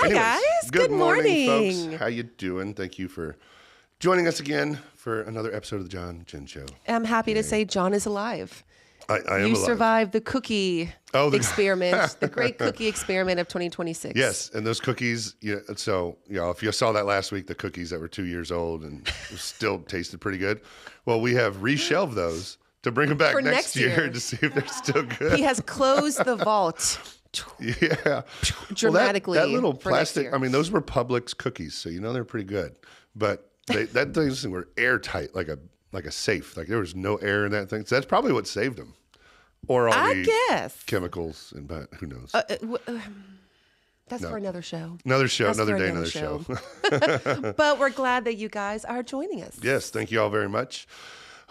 Anyways, guys. Good morning, morning. folks. How you doing? Thank you for joining us again for another episode of the John Jen Show. I'm happy to say John is alive. I am You alive. survived the cookie the experiment, the great cookie experiment of 2026. Yes, and those cookies, so, if you saw that last week, the cookies that were 2 years old and still tasted pretty good, well, we have reshelved those to bring them back For next year to see if they're still good. He has closed the vault. Yeah. Dramatically. That little for next plastic, year. I mean, those were Publix cookies, so they're pretty good. But those were airtight, like a safe. Like there was no air in that thing. So that's probably what saved them. Or all the chemicals, but who knows? That's for another show. Another show, another day, another show. But we're glad that you guys are joining us. Yes, thank you all very much.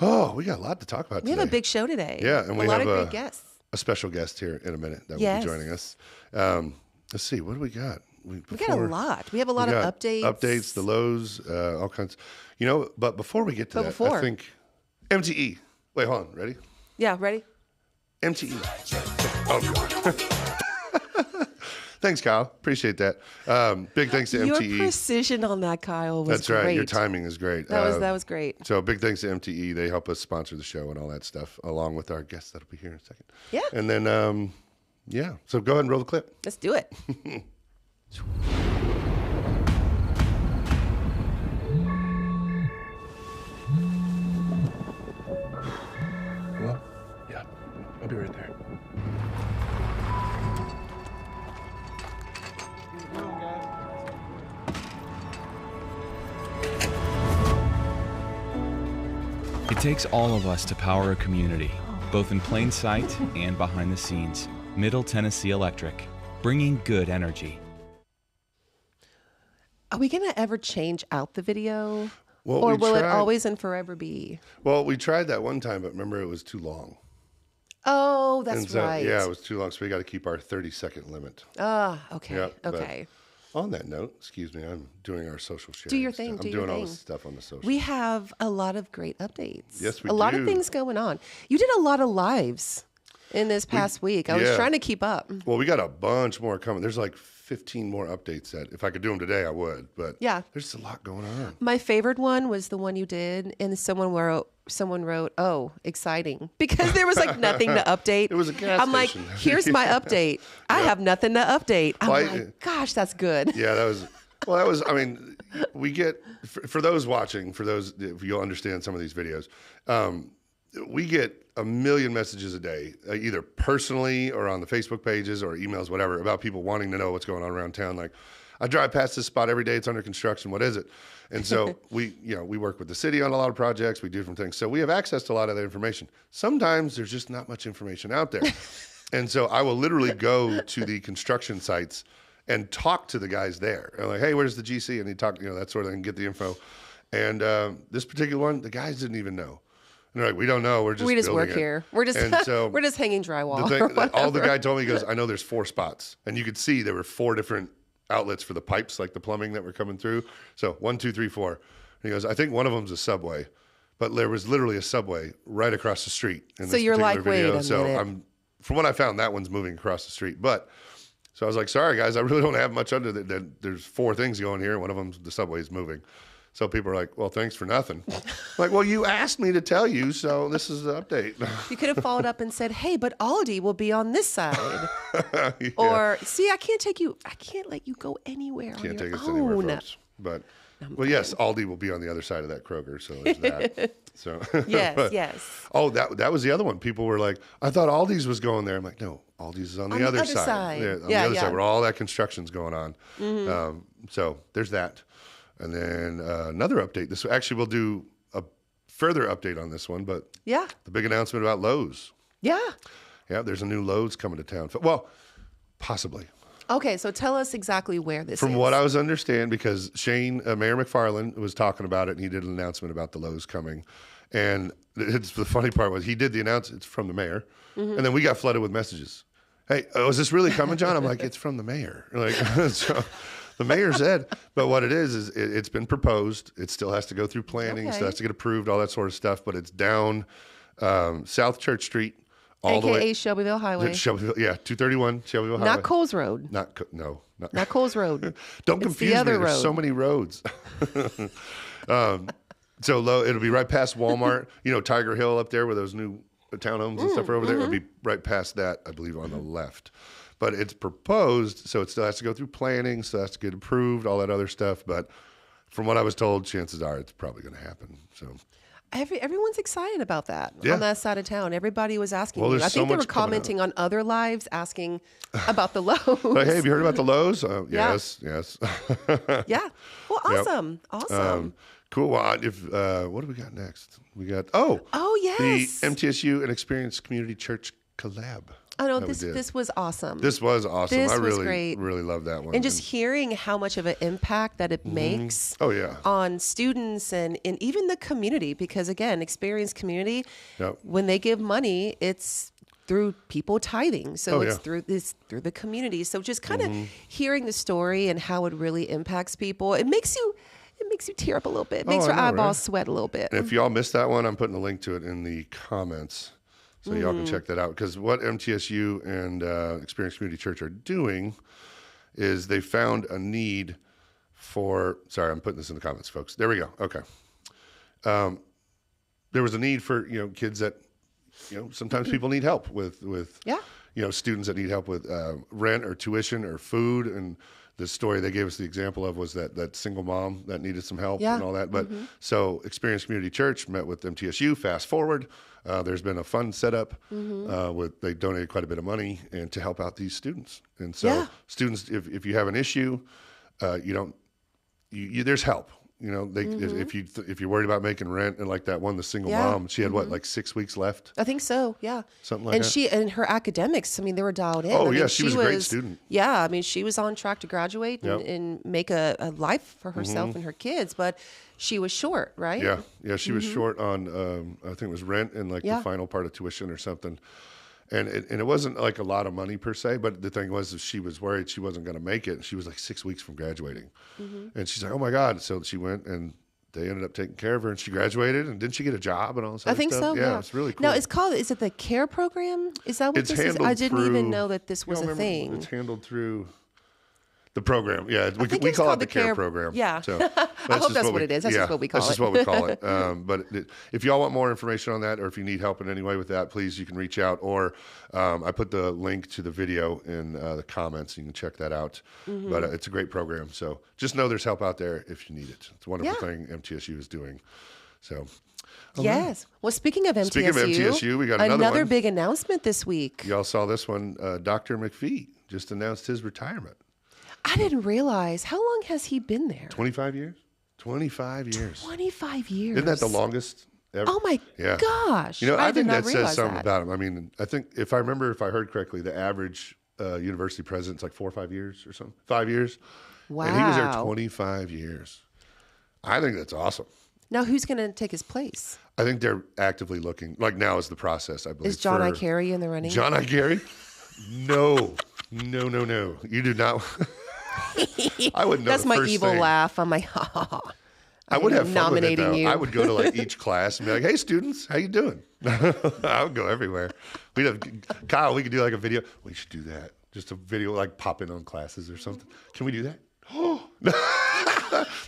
Oh, we got a lot to talk about today. We have a big show today. Yeah, and we have have a lot of great guests. A special guest here in a minute that will be joining us. Let's see, what do we got? We got a lot. We have a lot of updates. Updates, the Lowe's, all kinds. But before we get to that, I think MTE. Wait, hold on. Ready? Yeah, ready? MTE. Oh, God. Thanks, Kyle. Appreciate that. Big thanks to MTE. Your precision on that, Kyle, was That's great. right. Your timing is great. That was great. So big thanks to MTE. They help us sponsor the show and all that stuff, along with our guests that'll be here in a second. Yeah. And then, So go ahead and roll the clip. Let's do it. Hello? Yeah. I'll be right there. It takes all of us to power a community, both in plain sight and behind the scenes. Middle Tennessee Electric, bringing good energy. Are we going to ever change out the video? Well, or will it always and forever be? Well, we tried that one time, but remember it was too long. Oh, that's right. Yeah, it was too long, so we got to keep our 30-second limit. Okay. Yep, okay. On that note, excuse me, I'm doing our social sharing. Do your thing. I'm doing all this stuff on the social. We have a lot of great updates. Yes, we do. A lot of things going on. You did a lot of lives in this past week. I was trying to keep up. Well, we got a bunch more coming. There's like 15 more updates that if I could do them today, I would. But there's a lot going on. My favorite one was the one you did, and someone wrote, "Oh, exciting," because there was like nothing to update. It was a gas I'm station. like, here's my update. I have nothing to update. I'm like, gosh, that's good. Yeah, that was. I mean, we get for those watching, if you'll understand some of these videos, we get a million messages a day, either personally or on the Facebook pages or emails, whatever, about people wanting to know what's going on around town. Like, I drive past this spot every day. It's under construction. What is it? And so we work with the city on a lot of projects. We do different things. So we have access to a lot of that information. Sometimes there's just not much information out there. And so I will literally go to the construction sites and talk to the guys there. I'm like, hey, where's the GC? And he talk, that sort of thing, get the info. And this particular one, the guys didn't even know. And they're like, we don't know. We just work here. We're just we're just hanging drywall. All the guy told me, he goes, I know there's 4 spots. And you could see there were 4 different outlets for the pipes, like the plumbing that were coming through. So 1, 2, 3, 4. And he goes, I think one of them's a Subway. But there was literally a Subway right across the street in this you're like, video. wait a minute. From what I found, that one's moving across the street. But so I was like, sorry guys, I really don't have much under that. There's 4 things going here. One of them's the Subway's moving. So people are like, well, thanks for nothing. I'm like, well, you asked me to tell you, so this is the update. You could have followed up and said, hey, but Aldi will be on this side. Or, see, I can't let you go anywhere Can't on take your us own. anywhere, folks. But, yes, Aldi will be on the other side of that Kroger, so there's that. So Yes, yes. Oh, that was the other one. People were like, I thought Aldi's was going there. I'm like, no, Aldi's is on the other side. Yeah, on the other side where all that construction's going on. Mm-hmm. So there's that. And then another update. This actually we'll do a further update on this one, but the big announcement about Lowe's. Yeah, there's a new Lowe's coming to town. Well, possibly. Okay, so tell us exactly where this is. From what I was understand, because Shane, Mayor McFarland was talking about it, and he did an announcement about the Lowe's coming. And the funny part was he did the announcement. It's from the mayor, and then we got flooded with messages. Hey, is this really coming, John? I'm like, it's from the mayor. Like, so. The mayor said, but what it is it's been proposed. It still has to go through planning, still has to get approved, all that sort of stuff. But it's down South Church Street all the way. AKA Shelbyville Highway. Shelbyville, yeah, 231 Shelbyville Highway. Not Coles Road. Not Coles Road. Don't confuse me. other There's road. so many roads. So Lowe, it'll be right past Walmart. Tiger Hill up there where those new townhomes and stuff are over there. It'll be right past that, I believe, on the left. But it's proposed, so it still has to go through planning, still has to get approved, all that other stuff. But from what I was told, chances are it's probably going to happen. So everyone's excited about that Yeah. on that side of town. Everybody was asking Well, me. there's I so think they were much coming commenting on other lives asking about the Lowe's. Like, hey, have you heard about the Lowe's? Yes. Yeah. Well, awesome. Awesome. Cool. Well, what do we got next? We got yes. the MTSU and Experience Community Church collab. Oh no, that we did. this was awesome. This was awesome. This I was really, great. really love that one. And just hearing how much of an impact that it makes Oh, yeah. on students and even the community, because again, Experience Community, Yep. when they give money, it's through people tithing. So Oh, it's yeah. through the community. So just kind of hearing the story and how it really impacts people, it makes you tear up a little bit. It makes I your know, eyeballs right? sweat a little bit. And if y'all missed that one, I'm putting a link to it in the comments so y'all can check that out. Because what MTSU and Experience Community Church are doing is they found a need for, sorry, I'm putting this in the comments, folks. There we go. Okay. There was a need for, kids that, sometimes people need help with students that need help with rent or tuition or food. And the story they gave us the example of was that single mom that needed some help and all that. But so Experience Community Church met with MTSU. Fast forward, there's been a fund set up with they donated quite a bit of money and to help out these students. And so students, if you have an issue, there's help. If you're worried about making rent and like that one, the single mom, she had like 6 weeks left. I think so, yeah. Something like that. And her academics, they were dialed in. Oh, yeah, she was a great student. Yeah, she was on track to graduate and make a life for herself and her kids, but she was short, right? Yeah, she was short on, I think it was rent and the final part of tuition or something. And it wasn't like a lot of money per se, but the thing was she was worried she wasn't going to make it. She was like 6 weeks from graduating. And she's like, oh my God. So she went and they ended up taking care of her and she graduated. And didn't she get a job and all this other I think stuff? so, yeah. It's really cool. Now, is it the CARE program? Is that what It's this is? handled I didn't through- even know that this was a thing. It's handled through the program. Yeah, we think call it's it called the the CARE CARE program. Yeah. So I hope that's what it is. That's just what we call That's it. just what we call it. But if y'all want more information on that or if you need help in any way with that, please, you can reach out. Or I put the link to the video in the comments. You can check that out. But it's a great program. So just know there's help out there if you need it. It's a wonderful thing MTSU is doing. So. Yes. Well, speaking of MTSU, we got another one. big announcement this week. Y'all saw this one. Dr. McPhee just announced his retirement. I didn't realize. How long has he been there? 25 years? 25 years. 25 years. Isn't that the longest ever? Oh my gosh. I did think not that says realize something that. about him. I think if I heard correctly, the average university president's like 4 or 5 years or something. 5 years. Wow. And he was there 25 years. I think that's awesome. Now, who's going to take his place? I think they're actively looking. Like now is the process, I believe. Is John I. Carey in the running? John I. Carey? No. No. You do not. I wouldn't know. That's the my first evil thing. laugh. I'm like, I would have fun nominating with it, though. you. I would go to like each class and be like, "Hey, students, how you doing?" I would go everywhere. We'd have Kyle. We could do like a video. We should do that. Just a video, like pop in on classes or something. Can we do that?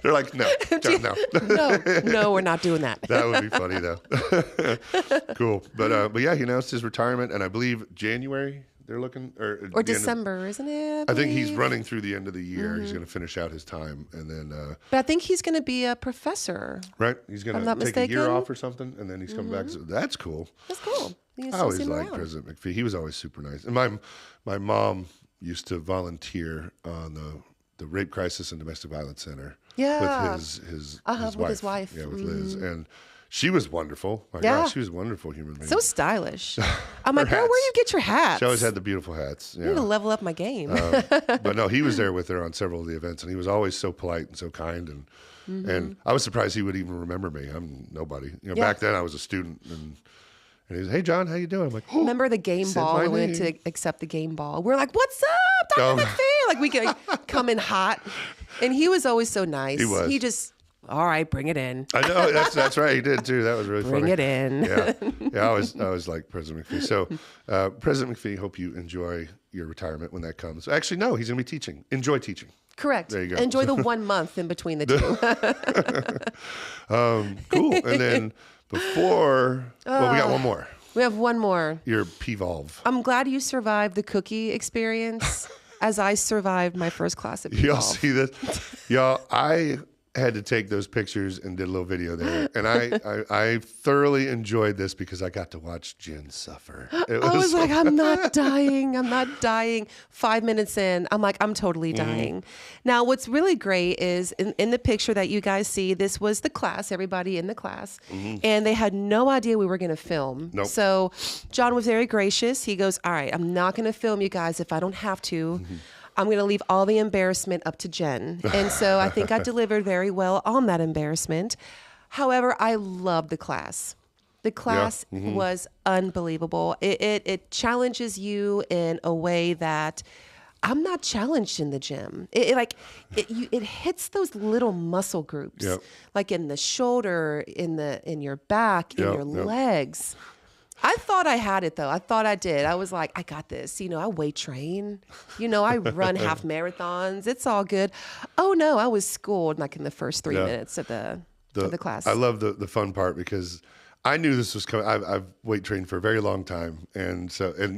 They're like, no, John, no. no, we're not doing that. That would be funny though. Cool, but yeah, he announced his retirement, and I believe January they're looking or December, isn't it? I think he's running through the end of the year. He's going to finish out his time, and then. But I think he's going to be a professor. Right, he's going to take a year off or something, and then he's coming back. So that's cool. That's cool. I always liked President McPhee. He was always super nice, and my mom used to volunteer on the Rape Crisis and Domestic Violence Center. Yeah. With his with wife. his wife. Yeah, with Liz, and she was wonderful. My Yeah. gosh, she was a wonderful human being. So stylish. I'm like, girl, hats. where do you get your hats? She always had the beautiful hats. I need to level up my game. But no, he was there with her on several of the events, and he was always so polite and so kind. And I was surprised he would even remember me. I'm nobody. Back then I was a student, and he was, hey, John, how you doing? I'm like, oh, Remember the game said ball? my We went name. to accept the game ball. We're like, what's up, Dr. Oh. McPhee? Like we could come in hot. And he was always so nice. He was. He just, all right, bring it in. I know that's right. He did too. That was really funny. Bring it in. Yeah. I always like President McPhee. So, President McPhee, hope you enjoy your retirement when that comes. Actually, no, he's going to be teaching. Enjoy teaching. Correct. There you go. Enjoy the 1 month in between the two. Cool. And then before, we got one more. We have one more. Your Pvolve. I'm glad you survived the cookie experience as I survived my first class at Pvolve. Y'all see this? Y'all, I had to take those pictures and did a little video there. And I thoroughly enjoyed this because I got to watch Jen suffer. I was like, I'm not dying. I'm not dying. 5 minutes in, I'm like, I'm totally dying. Now, what's really great is in the picture that you guys see, this was the class, everybody in the class. And they had no idea we were going to film. Nope. So John was very gracious. He goes, all right, I'm not going to film you guys if I don't have to. I'm going to leave all the embarrassment up to Jen. And so I think I delivered very well on that embarrassment. However, I loved the class. The class was unbelievable. It challenges you in a way that I'm not challenged in the gym. It hits those little muscle groups, like in the shoulder, in your back, in your legs. I thought I had it, though. I thought I did. I was like, I got this. I weight train. I run half marathons. It's all good. Oh, no, I was schooled like in the first 3 minutes of the class. I love the fun part because I knew this was coming. I've weight trained for a very long time. And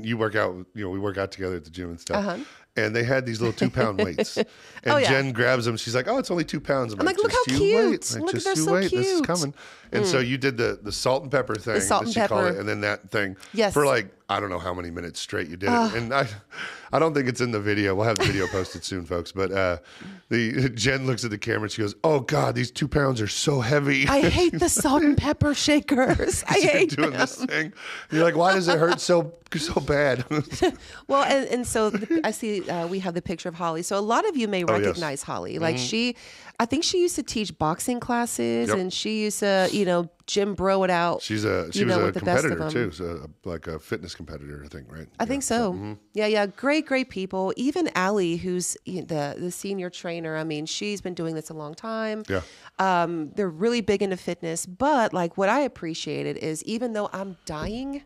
you work out, we work out together at the gym and stuff. And they had these little 2-pound weights. And Jen grabs them. She's like, oh, it's only 2 pounds. I'm like, look how cute. Wait. Look, just they're you so wait. cute. This is coming. And so you did the salt and pepper thing. The salt and pepper. Called it, and then that thing. Yes. For like, I don't know how many minutes straight you did it. And I don't think it's in the video. We'll have the video posted soon, folks. But Jen looks at the camera and she goes, oh, God, these 2 pounds are so heavy. I hate the salt and pepper shakers. I hate doing them. This thing. You're like, why does it hurt so bad? Well, and so I see we have the picture of Holly. So a lot of you may recognize Holly. Like I think she used to teach boxing classes and she used to, gym bro it out. She was a competitor too. So like a fitness competitor, I think, right? I think so. Yeah. Great people. Even Allie, who's the senior trainer. I mean, she's been doing this a long time. Yeah. They're really big into fitness. But like what I appreciated is even though I'm dying,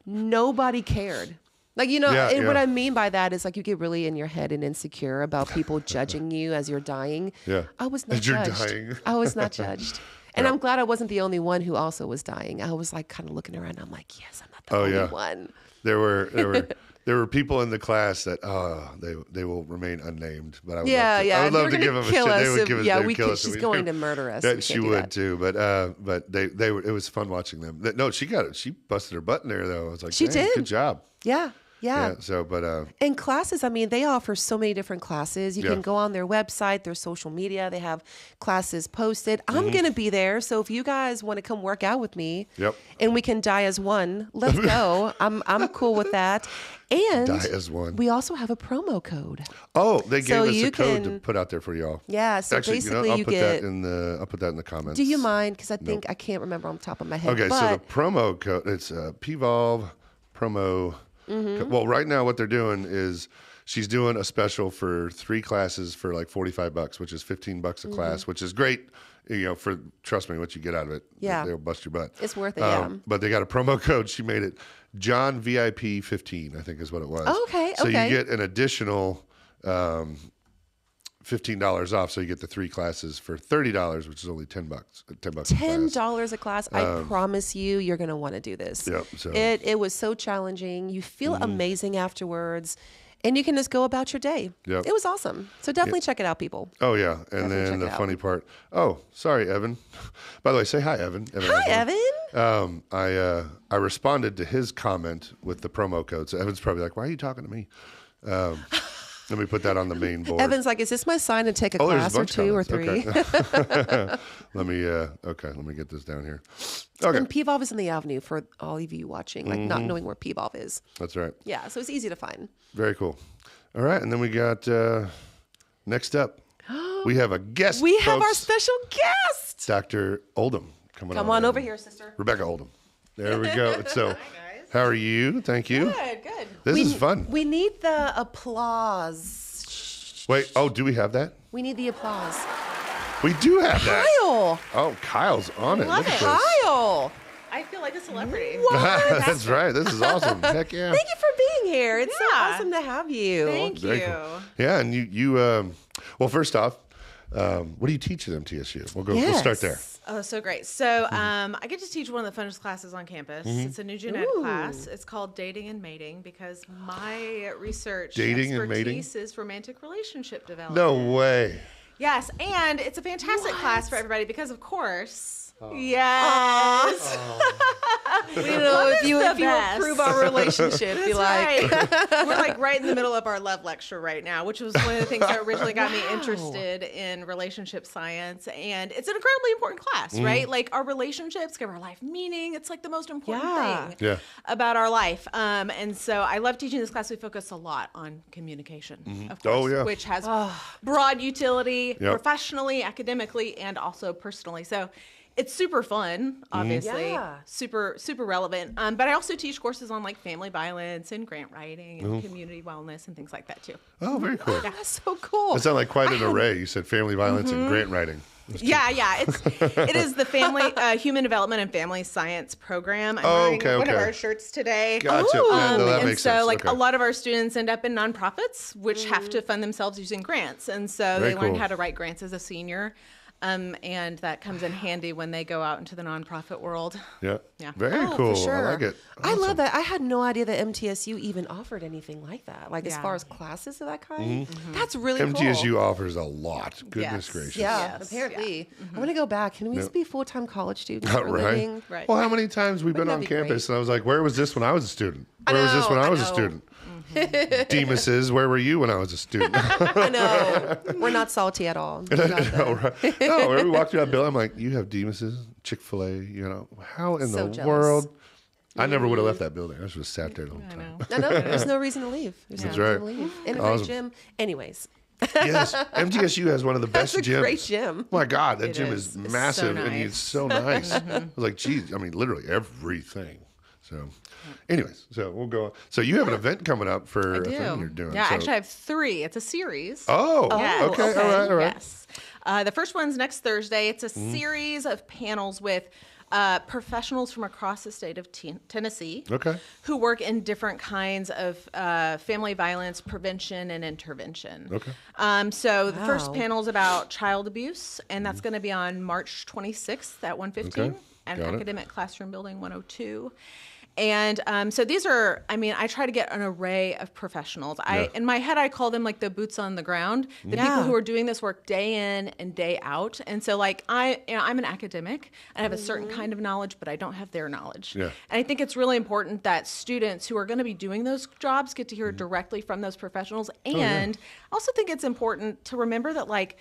nobody cared. Like, what I mean by that is like you get really in your head and insecure about people judging you as you're dying. Yeah. I was not judged. You're dying. I was not judged. And I'm glad I wasn't the only one who also was dying. I was like kind of looking around. I'm like, yes, I'm not the only one. There were people in the class that they will remain unnamed. But I would love to give them a shit. They would give us. They would kill us. She's going to murder us. That she would too. But they were. It was fun watching them. No, she got it. She busted her butt in there though. I was like, she did. Good job. Yeah. So, and classes, I mean, they offer so many different classes. You can go on their website, their social media. They have classes posted. I'm going to be there. So if you guys want to come work out with me and we can die as one, let's go. I'm cool with that. And die as one. We also have a promo code. Oh, they gave us a code to put out there for y'all. Yeah. So actually, basically I'll put that in the comments. Do you mind? Because I think I can't remember on the top of my head. Okay. So the promo code, it's Pvolve promo. Well, right now what they're doing is she's doing a special for 3 classes for like $45, which is $15 a class, which is great. For trust me, what you get out of it, they'll bust your butt. It's worth it. But they got a promo code. She made it John VIP 15, I think is what it was. Oh, okay. So you get an additional $15 off, so you get the 3 classes for $30, which is only $10. $10 a class. I promise you're going to want to do this. Yep. So it was so challenging. You feel amazing afterwards, and you can just go about your day. Yep. It was awesome. So definitely check it out, people. Oh yeah, and then the funny part. Oh, sorry, Evan. By the way, say hi, Evan. Hi, Evan. I responded to his comment with the promo code. So Evan's probably like, "Why are you talking to me?" Let me put that on the main board. Evan's like, is this my sign to take a class or 2 or 3? Okay. Let me get this down here. Okay. And Pvolve is in the Avenue for all of you watching, like not knowing where Pvolve is. That's right. Yeah, so it's easy to find. Very cool. All right, and then we got next up. We have a guest. We have our special guest, Dr. Oldham. Come on over here, sister. Rebecca Oldham. There we go. So. How are you? Thank you. Good. This is fun. We need the applause. Wait. Oh, do we have that? We need the applause. We do have that. Kyle. Oh, Kyle's on it. Love Look at it. this. Kyle. I feel like a celebrity. That's right. This is awesome. Heck yeah. Thank you for being here. It's so Yeah. awesome to have you. Thank Very you. cool. Yeah, and you well, first off, what do you teach at MTSU? We'll start there. Oh, so great. So I get to teach one of the funnest classes on campus. It's a new gen ed class. It's called Dating and Mating because my research Dating and mating? expertise is romantic relationship development. No way. Yes, and it's a fantastic class for everybody because, of course, yes. We don't know if you best. improve our relationship. Be like, Right. We're like right in the middle of our love lecture right now, which was one of the things that originally got me interested in relationship science. And it's an incredibly important class, right? Like our relationships give our life meaning. It's like the most important thing about our life. And so I love teaching this class. We focus a lot on communication, of course, which has broad utility professionally, academically, and also personally. So it's super fun, obviously, super relevant. But I also teach courses on like family violence and grant writing and community wellness and things like that too. Oh, very cool. that's so cool. That sounded like quite an array. You said family violence and grant writing. Yeah. It is the family human development and family science program. I'm wearing one of our shirts today. Gotcha. Yeah, no, that and makes so sense. like Okay. a lot of our students end up in nonprofits, which have to fund themselves using grants, and so Very they learn cool. how to write grants as a senior. And that comes in handy when they go out into the nonprofit world. Yeah. Yeah. Very Oh, cool. for sure. I like it. I Awesome. love that. I had no idea that MTSU even offered anything like that. Like as Yeah. far as classes of that kind. That's really cool. MTSU offers a lot. Goodness Yes. gracious. Yeah, Yes. apparently. I want to go back. Can we just be full-time college students Not for a right. living? Right. Well, how many times we've been Wouldn't on that be campus great? and I was like, where was this when I was a student? Where was this when I was a student? Demuses, where were you when I was a student? I know. We're not salty at all. We're not No, right. No, when we walked through that building, I'm like, you have Demuses, Chick-fil-A, you know, how in So the jealous. world? I never would have left that building. I should have sat there the whole I time. know. I know. There's no reason to leave. There's That's no reason right. to leave. And a Awesome. great gym. Anyways. Yes, MTSU has one of the best That's a gyms. great gym. Oh my God, that It gym is. is It's massive so and nice. it's so nice. I was like, geez, I mean, literally everything. So, anyways, so we'll go. So you have an event coming up for a thing you're doing. Yeah, so. actually, I have 3. It's a series. Oh, Yes. okay, all right. Yes. The first one's next Thursday. It's a series of panels with professionals from across the state of Tennessee Okay. who work in different kinds of family violence prevention and intervention. Okay. So the first Wow. panel is about child abuse, and that's going to be on March 26th at 1:15 Okay. at Got it. Academic Classroom Building 102. And so these are, I mean, I try to get an array of professionals. In my head, I call them like the boots on the ground, the people who are doing this work day in and day out. And so like I'm an academic and I have a certain kind of knowledge, but I don't have their knowledge. Yeah. And I think it's really important that students who are going to be doing those jobs get to hear directly from those professionals. And I also think it's important to remember that like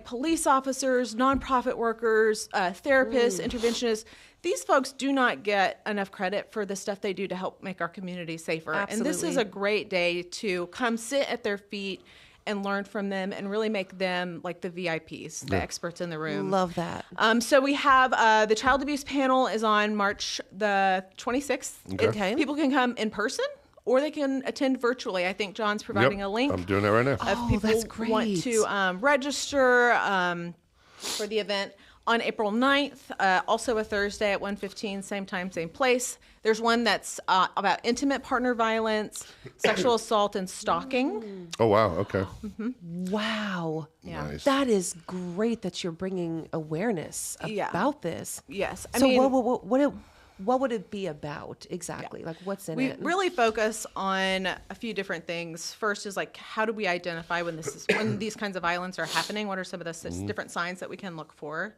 police officers, nonprofit workers, therapists, interventionists, these folks do not get enough credit for the stuff they do to help make our community safer. And this is Absolutely. a great day to come sit at their feet and learn from them and really make them like the VIPs, the experts in the room. Love that. So we have the child abuse panel is on March the 26th. Okay. People can come in person or they can attend virtually. I think John's providing a link I'm doing that right now. if people that's want great. to register for the event on April 9th, also a Thursday at 1:15, same time, same place. There's one that's about intimate partner violence, sexual assault, and stalking. Oh, wow. Okay. Wow. Yeah. Nice. That is great that you're bringing awareness Yeah. about this. Yes. I So mean, what would it be about exactly? Like what's in we it? really focus on a few different things. First is like, how do we identify when these kinds of violence are happening? What are some of the different signs that we can look for?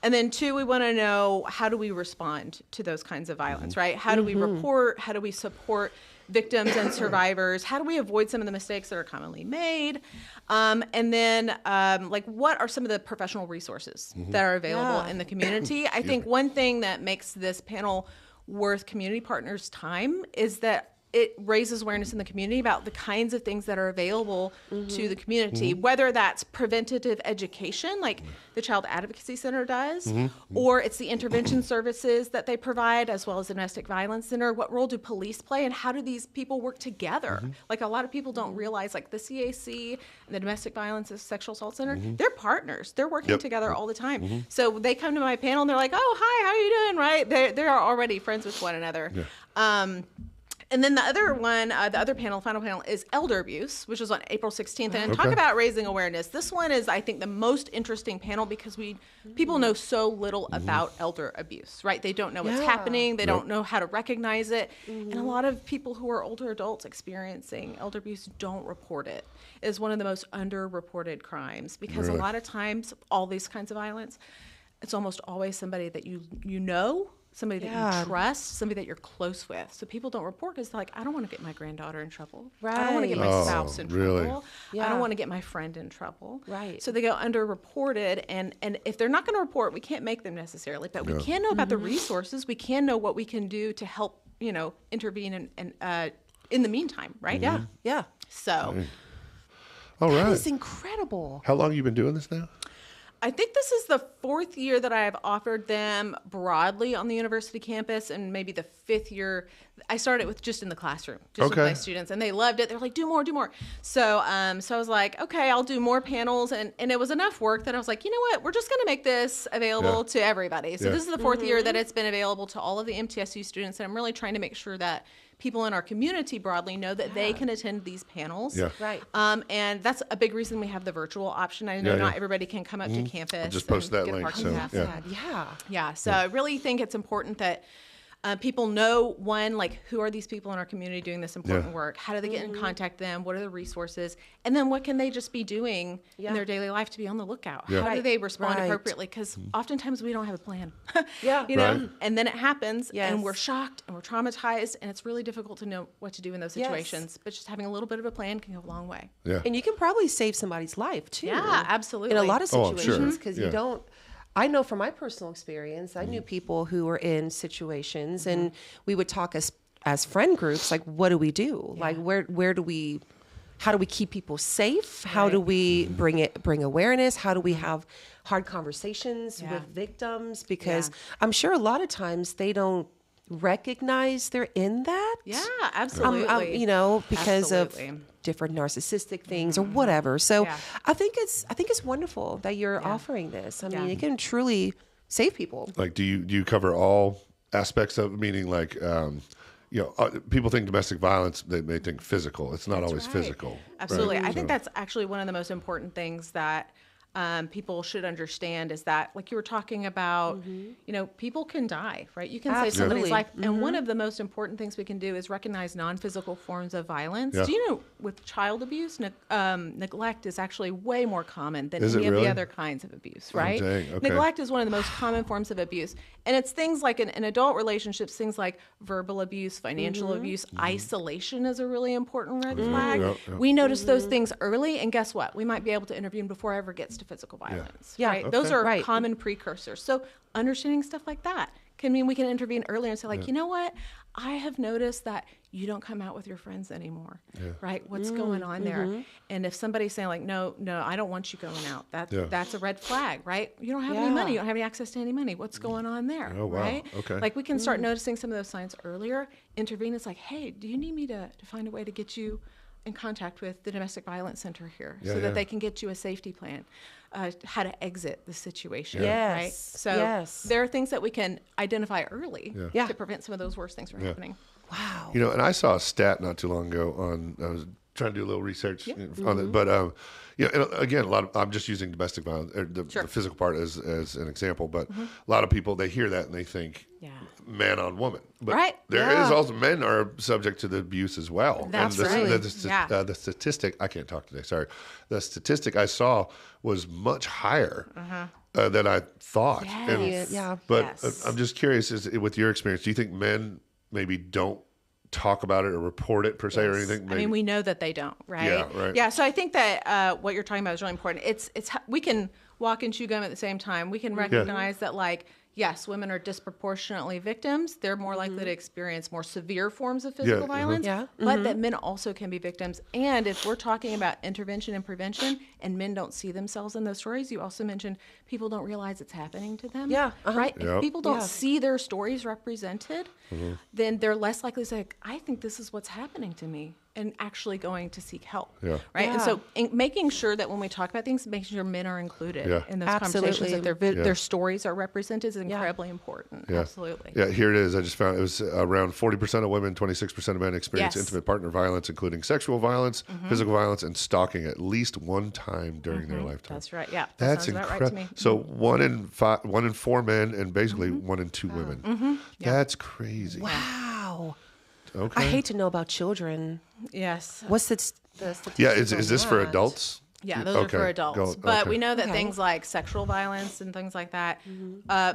And then 2, we want to know, how do we respond to those kinds of violence, right? How do we report? How do we support victims and survivors? How do we avoid some of the mistakes that are commonly made? And then, like, what are some of the professional resources that are available in the community? I think one thing that makes this panel worth community partners' time is that it raises awareness in the community about the kinds of things that are available to the community, whether that's preventative education, like the Child Advocacy Center does, or it's the intervention services that they provide, as well as the Domestic Violence Center. What role do police play, and how do these people work together? Like, a lot of people don't realize, like, the CAC and the Domestic Violence and Sexual Assault Center, they're partners. They're working together all the time. So they come to my panel and they're like, oh, hi, how are you doing, right? They are already friends with one another. And then the other one, the other panel, final panel, is elder abuse, which is on April 16th. And talk about raising awareness. This one is, I think, the most interesting panel because people know so little about elder abuse, right? They don't know what's happening. They don't know how to recognize it. And a lot of people who are older adults experiencing elder abuse don't report it. It is one of the most underreported crimes because a lot of times, all these kinds of violence, it's almost always somebody that you know, somebody that you trust, somebody that you're close with. So people don't report because they're like, I don't want to get my granddaughter in trouble. I don't want to get my spouse in trouble. I don't want to get my friend in trouble. So they go underreported. And if they're not going to report, we can't make them necessarily. But we can know about the resources. We can know what we can do to help, intervene and in the meantime, right? Yeah. So. All right. That is incredible. How long have you been doing this now? I think this is the 4th year that I have offered them broadly on the university campus, and maybe the 5th year. I started with just in the classroom, just with my students, and they loved it. They're like, do more. So I was like, okay, I'll do more panels, and it was enough work that I was like, you know what, we're just going to make this available to everybody. So this is the 4th year that it's been available to all of the MTSU students, and I'm really trying to make sure that people in our community broadly know that they can attend these panels. Right. And that's a big reason we have the virtual option. I know not everybody can come up to campus. I'll just post that link. So I really think it's important that people know, one, like, who are these people in our community doing this important work? How do they get in contact with them? What are the resources? And then what can they just be doing in their daily life to be on the lookout? How do they respond appropriately? Because oftentimes we don't have a plan. And then it happens, and we're shocked, and we're traumatized, and it's really difficult to know what to do in those situations. But just having a little bit of a plan can go a long way. And you can probably save somebody's life, too. Yeah, absolutely. In a lot of situations, sure. because you don't. I know from my personal experience, I knew people who were in situations, and we would talk as friend groups, like, what do we do? Like, how do we keep people safe? How do we bring awareness? How do we have hard conversations with victims? Because I'm sure a lot of times they don't recognize they're in that. Yeah, absolutely. Because of different narcissistic things or whatever. So I think it's wonderful that you're offering this. I mean, it can truly save people. Like, do you cover all aspects of it? Meaning, like, people think domestic violence, they may think physical. It's not always physical. Absolutely. Right? I think that's actually one of the most important things that people should understand is that, like you were talking about, people can die, right? You can save somebody's life. And one of the most important things we can do is recognize non-physical forms of violence. Do you know, with child abuse, neglect is actually way more common than any of the other kinds of abuse, right? Neglect is one of the most common forms of abuse. And it's things like in adult relationships, things like verbal abuse, financial abuse, isolation is a really important red flag. We notice those things early, and guess what? We might be able to intervene before it ever gets to physical violence. Right? Those are common precursors. So understanding stuff like that can mean we can intervene earlier and say, like, you know what? I have noticed that you don't come out with your friends anymore, right? What's going on there? And if somebody's saying, like, no, I don't want you going out, that's a red flag, right? You don't have any money. You don't have any access to any money. What's going on there, right? Like, we can start noticing some of those signs earlier, intervene. It's like, hey, do you need me to find a way to get you in contact with the Domestic Violence Center here so that they can get you a safety plan, how to exit the situation, right? So there are things that we can identify early to prevent some of those worst things from happening. Wow. And I saw a stat not too long ago I was trying to do a little research on it, but and again, I'm just using domestic violence, or the physical part as an example, but a lot of people, they hear that and they think man on woman, but there is also, men are subject to the abuse as well. That's the statistic, I can't talk today, sorry. The statistic I saw was much higher than I thought. But I'm just curious, with your experience, do you think men maybe don't talk about it or report it per se or anything? Maybe? I mean, we know that they don't, right? Yeah, right. Yeah, so I think that what you're talking about is really important. It's we can walk and chew gum at the same time. We can recognize that, like, yes, women are disproportionately victims. They're more likely to experience more severe forms of physical violence, Yeah. but that men also can be victims. And if we're talking about intervention and prevention and men don't see themselves in those stories, you also mentioned people don't realize it's happening to them. Yeah, Right? Yep. If people don't Yeah. see their stories represented, then they're less likely to say, I think this is what's happening to me, and actually going to seek help. Yeah. Right? And Yeah. so making sure that when we talk about things, making sure men are included Yeah. in those Absolutely. conversations, that their stories are represented is incredibly important. Yeah. Absolutely. Yeah, here it is. I just found it was around 40% of women, 26% of men experience Yes. intimate partner violence, including sexual violence, physical violence, and stalking at least one time during their lifetime. That's right. Yeah. That That's sounds about right to incredible. me. So 1 in 4 men, and basically 1 in 2 women. That's crazy. Wow. Okay. I hate to know about children. Yes. What's the statistics Yeah, is on this for that? adults? Yeah, those Okay, are for adults. go- But okay. we know that Okay. things like sexual violence and things like that,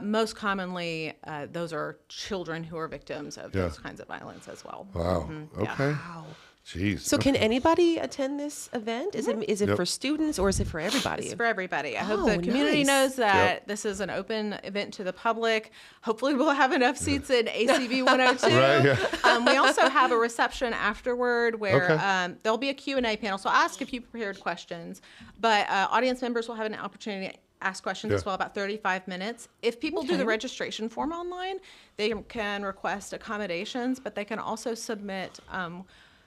most commonly, those are children who are victims of those kinds of violence as well. Wow. Okay. Wow. Jeez. So can anybody attend this event? Is it Yep. for students or is it for everybody? It's for everybody. I hope Oh, the community nice. knows that this is an open event to the public. Hopefully, we'll have enough seats in ACB 102. Right, yeah. We also have a reception afterward where Okay. there'll be a Q&A panel. So I'll ask a few prepared questions, but audience members will have an opportunity to ask questions as Yeah. well, about 35 minutes. If people do the registration form online, they can request accommodations, but they can also submit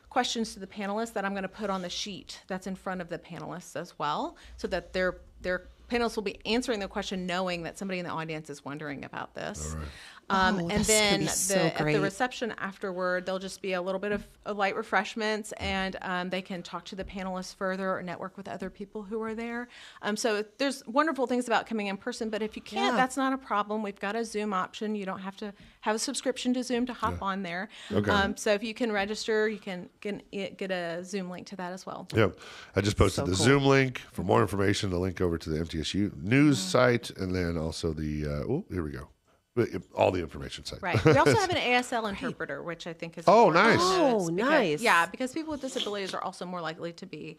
questions to the panelists that I'm going to put on the sheet that's in front of the panelists as well, so that their panelists will be answering the question knowing that somebody in the audience is wondering about this. And that's then gonna be so at the great. reception afterward, there'll just be a little bit of light refreshments, and they can talk to the panelists further or network with other people who are there. So there's wonderful things about coming in person, but if you can't, Yeah. that's not a problem. We've got a Zoom option. You don't have to have a subscription to Zoom to hop on there. Okay. So if you can register, you can get a Zoom link to that as well. Yep. I just posted So the cool. Zoom link. For more information, the link over to the MTSU news site, and then also the, here we go. All the information site. Right. We also have an ASL interpreter, which I think is Oh, important to nice. notice Oh, because- nice. Yeah, because people with disabilities are also more likely to be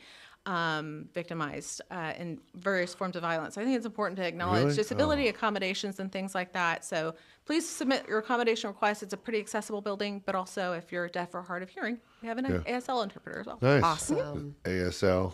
victimized in various forms of violence. I think it's important to acknowledge Really? disability accommodations and things like that. So please submit your accommodation request. It's a pretty accessible building, but also if you're deaf or hard of hearing, we have an ASL interpreter as well. Nice. Awesome. ASL.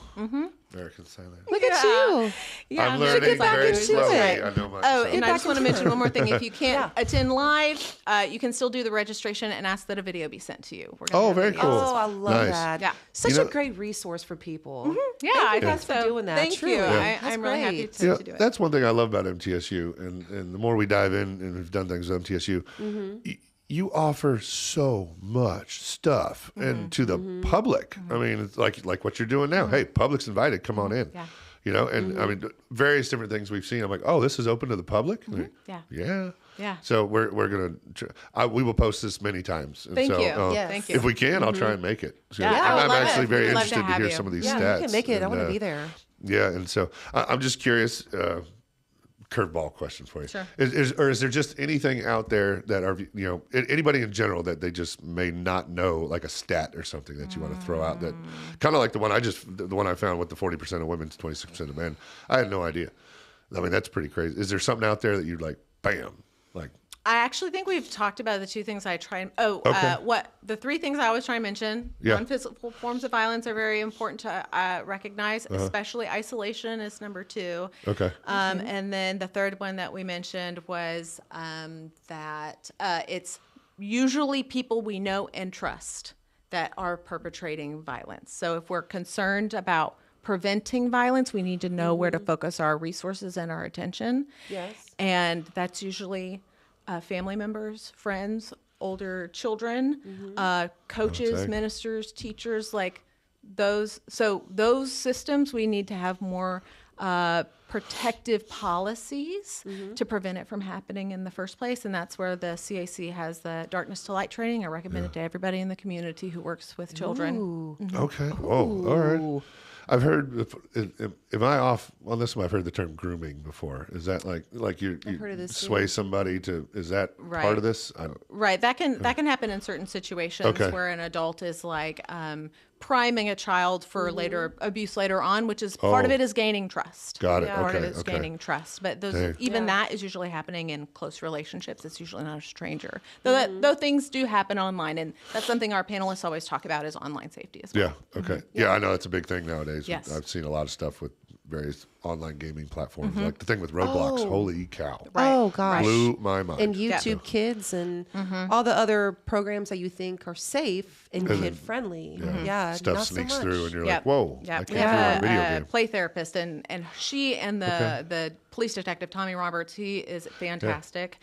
American Sign Language. Look at you. Yeah, I'm no, learning get back very into slowly. it. I know my Oh, son. and I back just want to into mention it. one more thing. If you can't Yeah. attend live, you can still do the registration and ask that a video be sent to you. We're gonna Oh, have very videos. cool. Oh, I love Nice. that. Yeah. Such You know- a great resource for people. Yeah, I think Thanks for so. doing that, Thank truly. you. Yeah. I'm really happy great. to do it. That's one thing I love about MTSU, and the more we dive in, and we've done things with MTSU, you offer so much stuff and to the public. I mean, it's like what you're doing now. Hey, public's invited. Come on in. Yeah. You know, and I mean, various different things we've seen. I'm like, oh, this is open to the public. Yeah. Yeah. Yeah. So we're gonna we will post this many times. And Thank so, you. Yes. Thank you. If we can, I'll try and make it. So Yeah, I would I'm love actually it. very We'd love to interested to have hear you. some of these Yeah, stats. you can make it. I and, want to be there. Yeah, and so I'm just curious. Curveball question for you. Sure. Is there just anything out there that are anybody in general that they just may not know, like a stat or something that you want to throw out that kind of like the one I found with the 40% of women, 26% of men. I had no idea. I mean, that's pretty crazy. Is there something out there that you'd like, bam, like? I actually think we've talked about the two things I try. Okay. The three things I always try and mention. Yeah. Non-physical forms of violence are very important to recognize, especially isolation is number 2. Okay. And then the third one that we mentioned was that it's usually people we know and trust that are perpetrating violence. So if we're concerned about preventing violence, we need to know where to focus our resources and our attention. Yes. And that's usually family members, friends, older children, coaches, Okay. ministers, teachers, like those. So those systems, we need to have more protective policies to prevent it from happening in the first place. And that's where the CAC has the Darkness to Light training. I recommend it to everybody in the community who works with children. Ooh. Okay. Oh, all right. I've heard. Am I off on this one? I've heard the term grooming before. Is that like you heard of this sway too. somebody to? Is that Right. part of this? Right. That can happen in certain situations Okay. where an adult is like priming a child for later abuse later on, which is part of it is gaining trust. Got it. Yeah. Part of Okay. it is gaining trust. But that is usually happening in close relationships. It's usually not a stranger. Though things do happen online, and that's something our panelists always talk about is online safety as well. Yeah. Okay. Yeah, I know that's a big thing nowadays. Yes. I've seen a lot of stuff with various online gaming platforms, like the thing with Roblox. Oh. Holy cow! Right. Oh gosh. Blew my mind. And YouTube Kids and all the other programs that you think are safe and kid friendly. Yeah. Stuff not sneaks so much. through, and you're Yep. like, "Whoa, Yep. I can't We do a have video a game." play therapist, and she and the police detective Tommy Roberts, he is fantastic.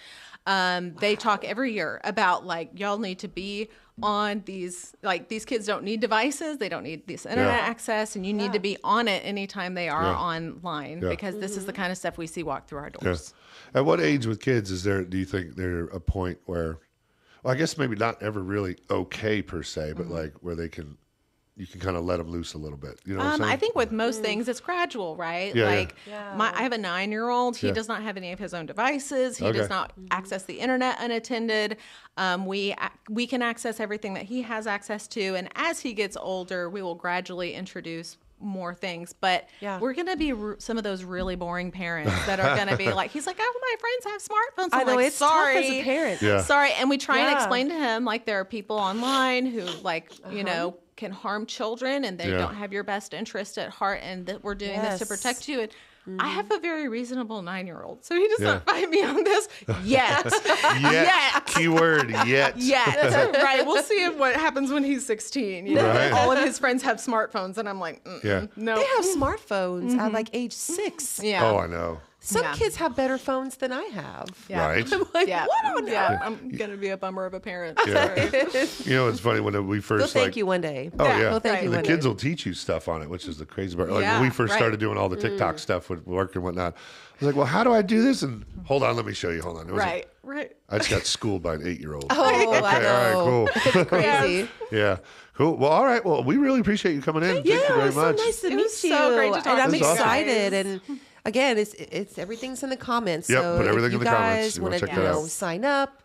They talk every year about like y'all need to be on these kids don't need devices, they don't need this internet access, and you need to be on it anytime they are online because this is the kind of stuff we see walk through our doors. At what age with kids do you think there a point where, well, I guess maybe not ever really okay per se, but like where you can kind of let them loose a little bit. You know what I'm saying? I think with most things, it's gradual, right? Yeah, like yeah. I have a 9-year-old. He does not have any of his own devices. He does not access the internet unattended. We can access everything that he has access to. And as he gets older, we will gradually introduce more things. But we're going to be some of those really boring parents that are going to be like, he's like, oh, my friends have smartphones. I know, like, it's sorry. tough as a parent. Yeah. Sorry. And we try and Yeah. explain to him, like, there are people online who, like, you know, can harm children and they don't have your best interest at heart, and that we're doing this to Yes. protect you. And I have a very reasonable 9-year-old, so he does not fight me on this yet. Yet. Keyword yet. Yet. Right. We'll see what happens when he's 16. You know, Right. all of his friends have smartphones, and I'm like, Yeah. no. They have smartphones at like age 6. Yeah. Oh, I know. Some Yeah. kids have better phones than I have. Yeah. Right. Like, Yeah. what on Yeah. I'm gonna be a bummer of a parent. Yeah. Sorry. You know, it's funny when we first They'll thank like, you one day. oh Yeah. yeah, They'll thank Right. you the one kids day. will teach you stuff on it, which is the crazy part. Like Yeah, when we first right. started doing all the TikTok stuff with work and whatnot, I was like, well, how do I do this? And hold on, let me show you. Hold on. It was Right. Right. I just got schooled by an 8-year-old. Oh, I Okay, know. all right, cool. Crazy. Yeah, cool. Well, all right. Well, we really appreciate you coming in. Thank you Yeah, very it was much. so nice to It meet was you. so great to talk and I'm to you excited. guys. And again, it's everything's in the comments. Yep, so put everything if you in the comments. guys You wanna want to check that out. sign up,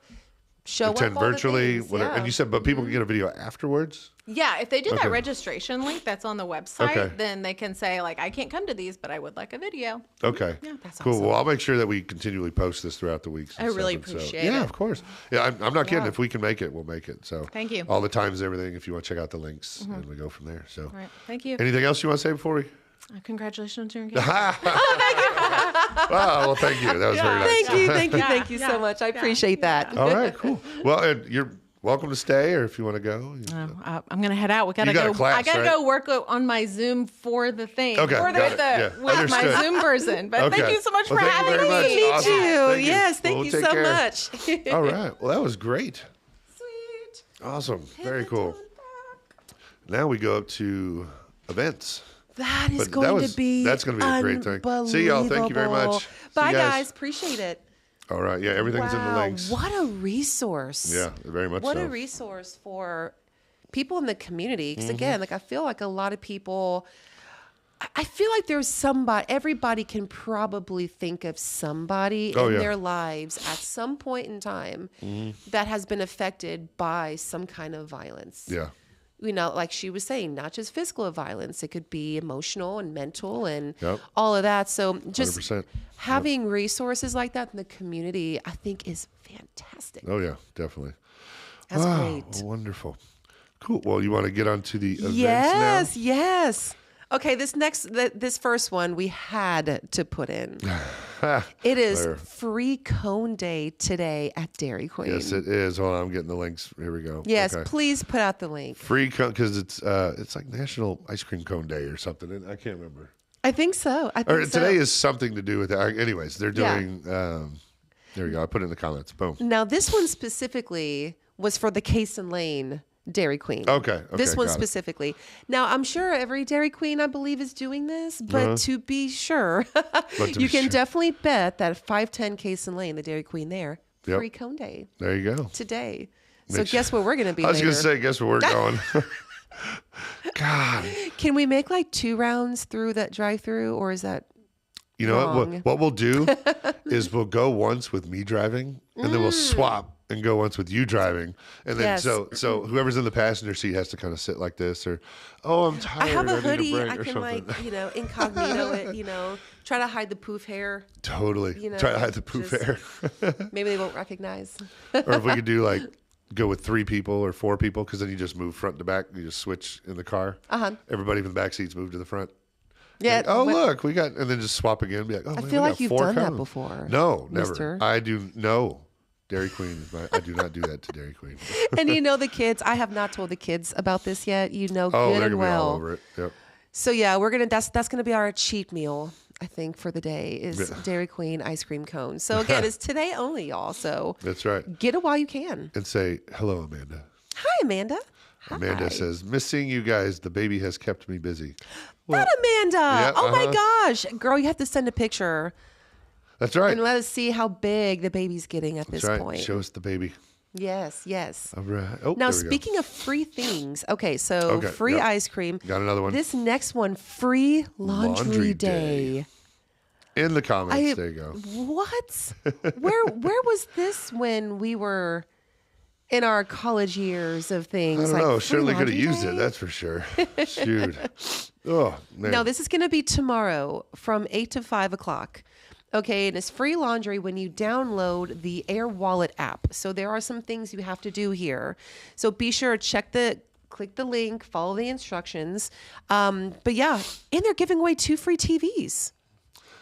show Attend up all the virtually, things. whatever. Yeah. And you said, but people can get a video afterwards. Yeah, if they do Okay. that registration link that's on the website, Okay. then they can say, like, I can't come to these, but I would like a video. Okay. That's Cool. awesome. Well, I'll make sure that we continually post this throughout the weeks. and I really stuff, and appreciate Yeah, it. of course. Yeah, I'm not kidding. If we can make it, we'll make it. So Thank you. All the times, everything. If you want to check out the links, and we go from there. So, All right. Thank you. anything else you want to say before we? Congratulations on your engagement. Well, thank you. That was very nice. Thank you so much. I appreciate that. All right, cool. Well, you're welcome to stay, or if you want to go. I'm gonna head out. We gotta You got go. a class, I gotta right? go work on my Zoom for the thing. Okay, For got it. Yeah, with my understood. Zoom person. But Okay. thank you so much Well, for thank you having very me. much. Awesome. You. Thank you. Yes, thank Well, you take so care. much. All right. Well, that was great. Sweet. Awesome. Very cool. Now we go up to events. That is But going that's to be going to be a great thing. See y'all. Thank you very much. unbelievable. See you Bye, guys. guys. Appreciate it. All right. Yeah, everything's in the Wow, links. what a resource. Yeah, very much What so. a resource for people in the community. Mm-hmm. Because again, like I feel like a lot of people, I feel like there's somebody, everybody can probably think of somebody Oh, in yeah. their lives at some point in time that has been affected by some kind of violence. Yeah. You know, like she was saying, not just physical violence, it could be emotional and mental and Yep. all of that. So just 100%. having resources like that in the community, I think is fantastic. Oh, yeah, definitely. That's Wow, great. Wonderful. Cool. Well, you want to get on to the events Yes, now? yes. Okay, this first one we had to put in. It is There. Free Cone Day today at Dairy Queen. Yes, it is. Hold on, I'm getting the links. Here we go. Yes, Okay. please put out the link. Free cone, because it's like National Ice Cream Cone Day or something. And I can't remember. I think so. I think Or so. today is something to do with that. Anyways, they're Yeah. doing. There you go. I put it in the comments. Boom. Now, this one specifically was for the Cason Lane Dairy Queen. Okay, This one got it. specifically. Now, I'm sure every Dairy Queen, I believe, is doing this, but to be sure, to you be can sure. definitely bet that 510 Cason Lane, the Dairy Queen there, Yep. Free Cone Day There you go. today. So Make guess where we're going to be I was later? going to say, guess where we're going? God. Can we make like 2 rounds through that drive-through, or is that... You know Wrong. what we'll do is we'll go once with me driving, and then we'll swap and go once with you driving, and then Yes. so whoever's in the passenger seat has to kind of sit like this, or I'm tired. I have a need hoodie. break, I or can something. incognito it. Try to hide the poof hair. Totally. Try to hide the poof just- hair. Maybe they won't recognize. Or if we could do like go with 3 people or 4 people, because then you just move front to back. You just switch in the car. Everybody from the back seats move to the front. Yeah. Like, look, we got, and then just swap again. Be like, I man, feel we like got you've 4 done that coming. before. No, never. mister. I do no. Dairy Queen is I do not do that to Dairy Queen. And the kids. I have not told the kids about this yet. Oh, good they're and gonna be all well. over it. Yep. So yeah, we're gonna. That's gonna be our cheat meal. I think for the day is Dairy Queen ice cream cones. So again, it's today only, y'all. So That's right. get it while you can. And say hello, Amanda. Hi, Amanda. Amanda Hi. says, "Miss seeing you guys. The baby has kept me busy." That Amanda. Yeah, oh my gosh, girl, you have to send a picture That's right. and let us see how big the baby's getting at That's this right. point. Show us the baby. Yes. All right. Oh, Now, there we go. speaking of free things, okay, so Okay, free yep. ice cream. Got another one. This next one, free laundry, Laundry day. day. In the comments, there you go. What? Where was this when we were in our college years of I things? don't know. free Certainly could have laundry used day? it. That's for sure. Shoot. Oh man. No, this is going to be tomorrow from 8 to 5 o'clock. Okay, and it's free laundry when you download the Air Wallet app. So there are some things you have to do here. So be sure to click the link, follow the instructions. But yeah, and they're giving away 2 free TVs.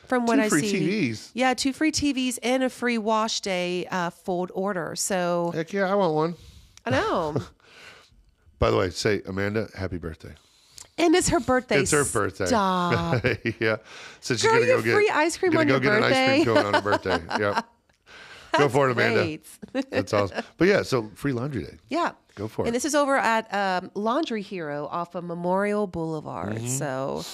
From what 2 I free see, TVs? Yeah, 2 free TVs and a free wash day fold order. So Heck yeah, I want one. I know, By the way, say Amanda, happy birthday. and it's her birthday. It's her birthday. Stop. Yeah. So she's Girl, gonna you go have get free ice cream gonna on go your get an ice cream birthday? cone on her birthday. Yep. Go for it, Amanda. Great. That's awesome. But yeah, so free laundry day. Yeah. Go for it. And this is over at Laundry Hero off of Memorial Boulevard. So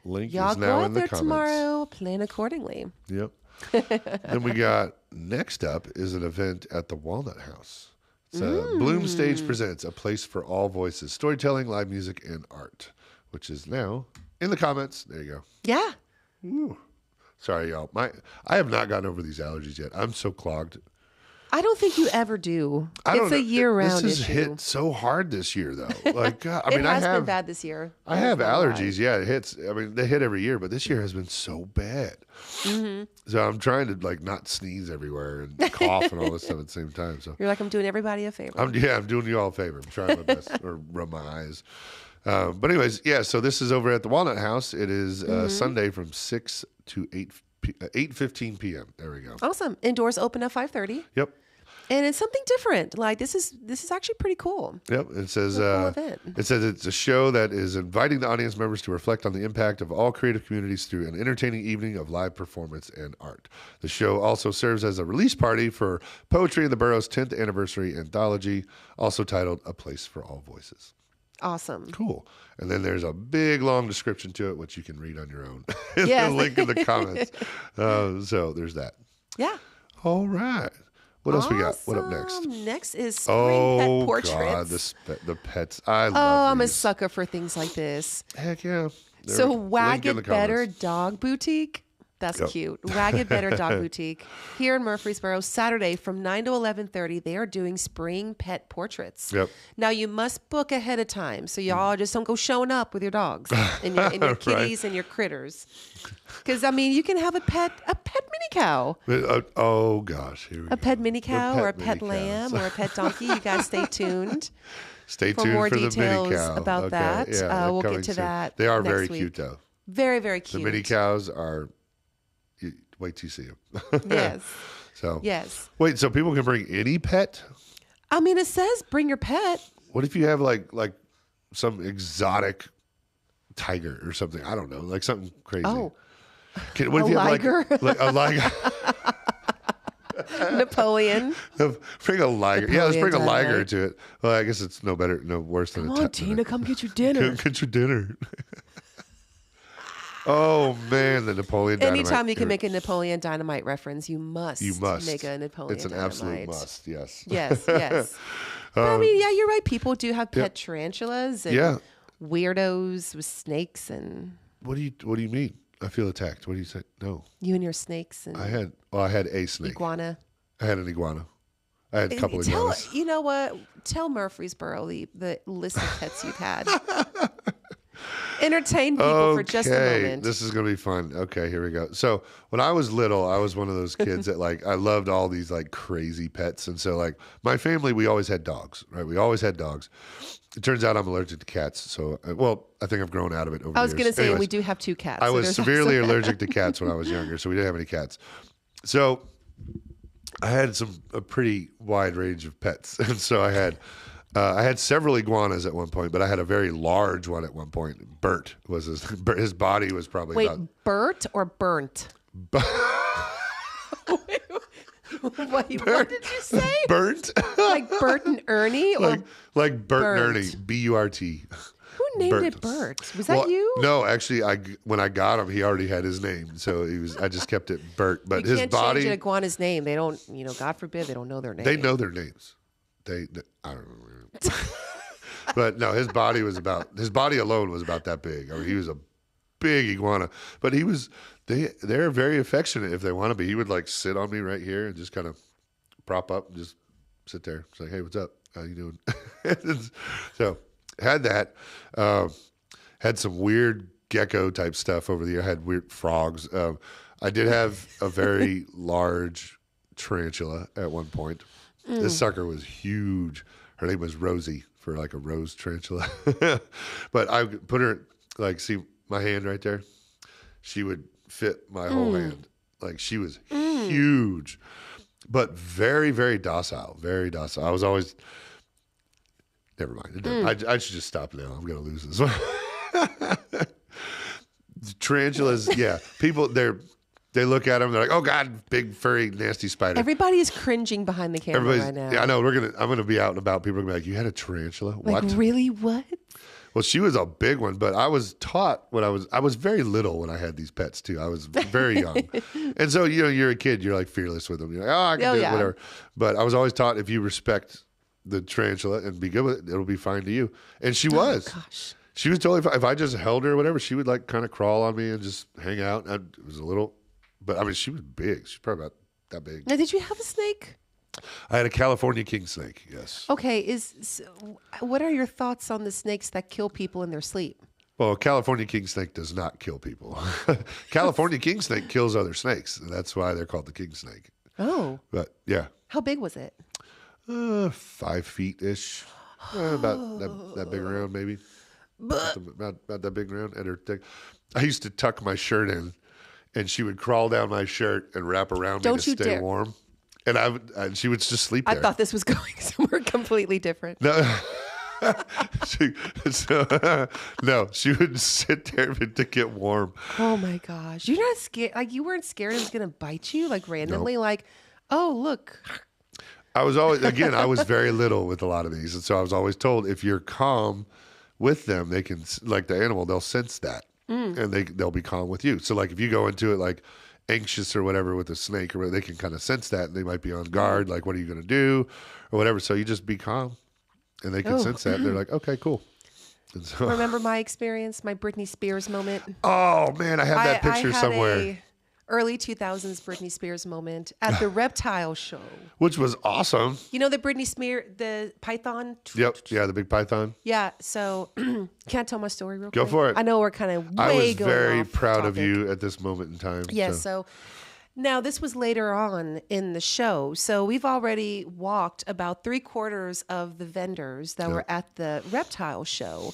Link y'all is go now out in the there comments. tomorrow, plan accordingly. Yep. Then we got next up is an event at the Walnut House. It's Bloom Stage Presents, a place for all voices, storytelling, live music, and art, which is now in the comments. There you go. Yeah. Ooh. Sorry, y'all. I have not gotten over these allergies yet. I'm so clogged. I don't think you ever do. I don't It's know. a year-round This has issue. hit so hard this year, though. Like, God, I It mean, has I have been bad this year. I have allergies. Yeah, it hits. I mean, they hit every year, but this year has been so bad. Mm-hmm. So I'm trying to like not sneeze everywhere and cough and all this stuff at the same time. So You're like, I'm doing everybody a favor. I'm doing you all a favor. I'm trying my best or rub my eyes. But anyways, yeah. So this is over at the Walnut House. It is Sunday from 6 to 8:15 p.m. There we go. Awesome. Indoors open at 5:30. Yep. And it's something different. Like this is actually pretty cool. Yep. It says cool event. it says it's a show that is inviting the audience members to reflect on the impact of all creative communities through an entertaining evening of live performance and art. The show also serves as a release party for Poetry in the Borough's 10th anniversary anthology, also titled A Place for All Voices. Awesome. Cool. And then there's a big long description to it, which you can read on your own. Yes. The link in the comments. So there's that. Yeah. All right. What else we got? What up next? Awesome. Next is spring pet portraits. God, the pets. I love I'm a these. sucker for things like this. Heck yeah. So Link in the Wagged Better comments. Dog Boutique. That's Yep. cute. Wagged Better Dog Boutique here in Murfreesboro, Saturday from 9 to 11:30. They are doing spring pet portraits. Yep. Now you must book ahead of time, so y'all just don't go showing up with your dogs and your kitties and your critters. Because I mean, you can have a pet mini cow, Oh gosh, here we a go. pet mini cow, pet or a pet mini lamb, cows. or a pet donkey. You guys stay tuned. Stay for tuned more for the details mini cow. about Okay, that. yeah, they're We'll get coming to soon. that They are next very week. cute though. Very, very The cute. mini cows are. Wait till you see them. Yes. So Yes. wait, so people can bring any pet? I mean, it says bring your pet. What if you have like some exotic tiger or something? I don't know, like something crazy. Oh. What if A you have liger? like a liger? Napoleon. Bring a liger. Yeah, let's bring a Napoleon liger Dynamite. to it. Well, I guess it's no worse than Come a on, Tina, come get your dinner. Get your dinner. Oh man, the Napoleon Dynamite. Anytime you can make a Napoleon Dynamite reference, you must make a Napoleon It's an Dynamite. absolute must. Yes. Yes, yes. But I mean, yeah, you're right. People do have pet tarantulas and Yeah. weirdos with snakes and What do you mean? I feel attacked. What do you say? No, you and your snakes and I had a snake. iguana. I had an iguana. I had a couple of iguanas. You know what? Tell Murfreesboro the list of pets you've had. Entertain people for just a moment. This is going to be fun. Okay, here we go. So when I was little, I was one of those kids that I loved all these crazy pets. And so my family, we always had dogs, right? We always had dogs. It turns out I'm allergic to cats. So, I think I've grown out of it over the years. I was going to say, Anyways, we do have 2 cats. I was severely allergic to cats when I was younger, so we didn't have any cats. So I had a pretty wide range of pets. And so I had several iguanas at one point, but I had a very large one at one point. Bert was his body was probably Wait, about... Bert or burnt? What did you say? Burnt? Like Bert and Ernie? Or like Bert and Ernie. Burnt? B-U-R-T. Who named it Bert? Was that you? No, actually, when I got him, he already had his name, so I just kept it Bert. But You his can't body, change an iguana's name. They don't, God forbid, they don't know their name. they know their names. I don't know. But no, his body alone was about that big. I mean, he was a big iguana, but they're very affectionate if they want to be. He would sit on me right here and just kind of prop up and just sit there. It's like, hey, what's up? How you doing? So had that. Had some weird gecko type stuff over the year. I had weird frogs. I did have a very large tarantula at one point. This sucker was huge. Her name was Rosie, for a rose tarantula. But I put her, see my hand right there? She would fit my whole hand. She was huge, but very, very docile. Very docile. I was always, never mind. I should just stop now. I'm going to lose this one. Tarantulas, yeah. People, they look at them. They're like, "Oh God, big furry nasty spider." Everybody is cringing behind the camera right now. Yeah, I know. I'm gonna be out and about. People are gonna be like, "You had a tarantula? What? Really? What?" Well, she was a big one, but I was taught when I was very little when I had these pets too. I was very young, and so you're a kid. You're fearless with them. You're like, "Oh, I can do it, whatever." But I was always taught if you respect the tarantula and be good with it, it'll be fine to you. And she was. Oh, gosh. She was totally fine. If I just held her or whatever, she would kind of crawl on me and just hang out. It was a little. But I mean, she was big. She's probably about that big. Now, did you have a snake? I had a California king snake. Yes. Okay. What are your thoughts on the snakes that kill people in their sleep? Well, a California king snake does not kill people. California king snake kills other snakes, and that's why they're called the king snake. Oh. But yeah. How big was it? 5 feet ish. About that big around, maybe. About that big around. And her thick. I used to tuck my shirt in. And she would crawl down my shirt and wrap around me to stay warm. And she would just sleep there. I thought this was going somewhere completely different. No, she would sit there to get warm. Oh my gosh. You're not scared? You weren't scared it was going to bite you randomly? Nope. Oh, look. I was very little with a lot of these. And so I was always told if you're calm with them, they can, the animal, they'll sense that. And they'll be calm with you. So if you go into it anxious or whatever with a snake or whatever, they can kind of sense that and they might be on guard. What are you going to do or whatever. So you just be calm and they can sense that. And they're like, okay, cool. And so, remember my experience, my Britney Spears moment? Oh man, I have that picture somewhere. Early 2000s Britney Spears moment at the Reptile Show. Which was awesome. You know the the python? Yep. Yeah, the big python. Yeah. So can I tell my story real quick? Go for it. I know we're kind of I was going very off proud of topic. you at this moment in time. Yeah. So now this was later on in the show. So we've already walked about 3/4 of the vendors that were at the Reptile Show.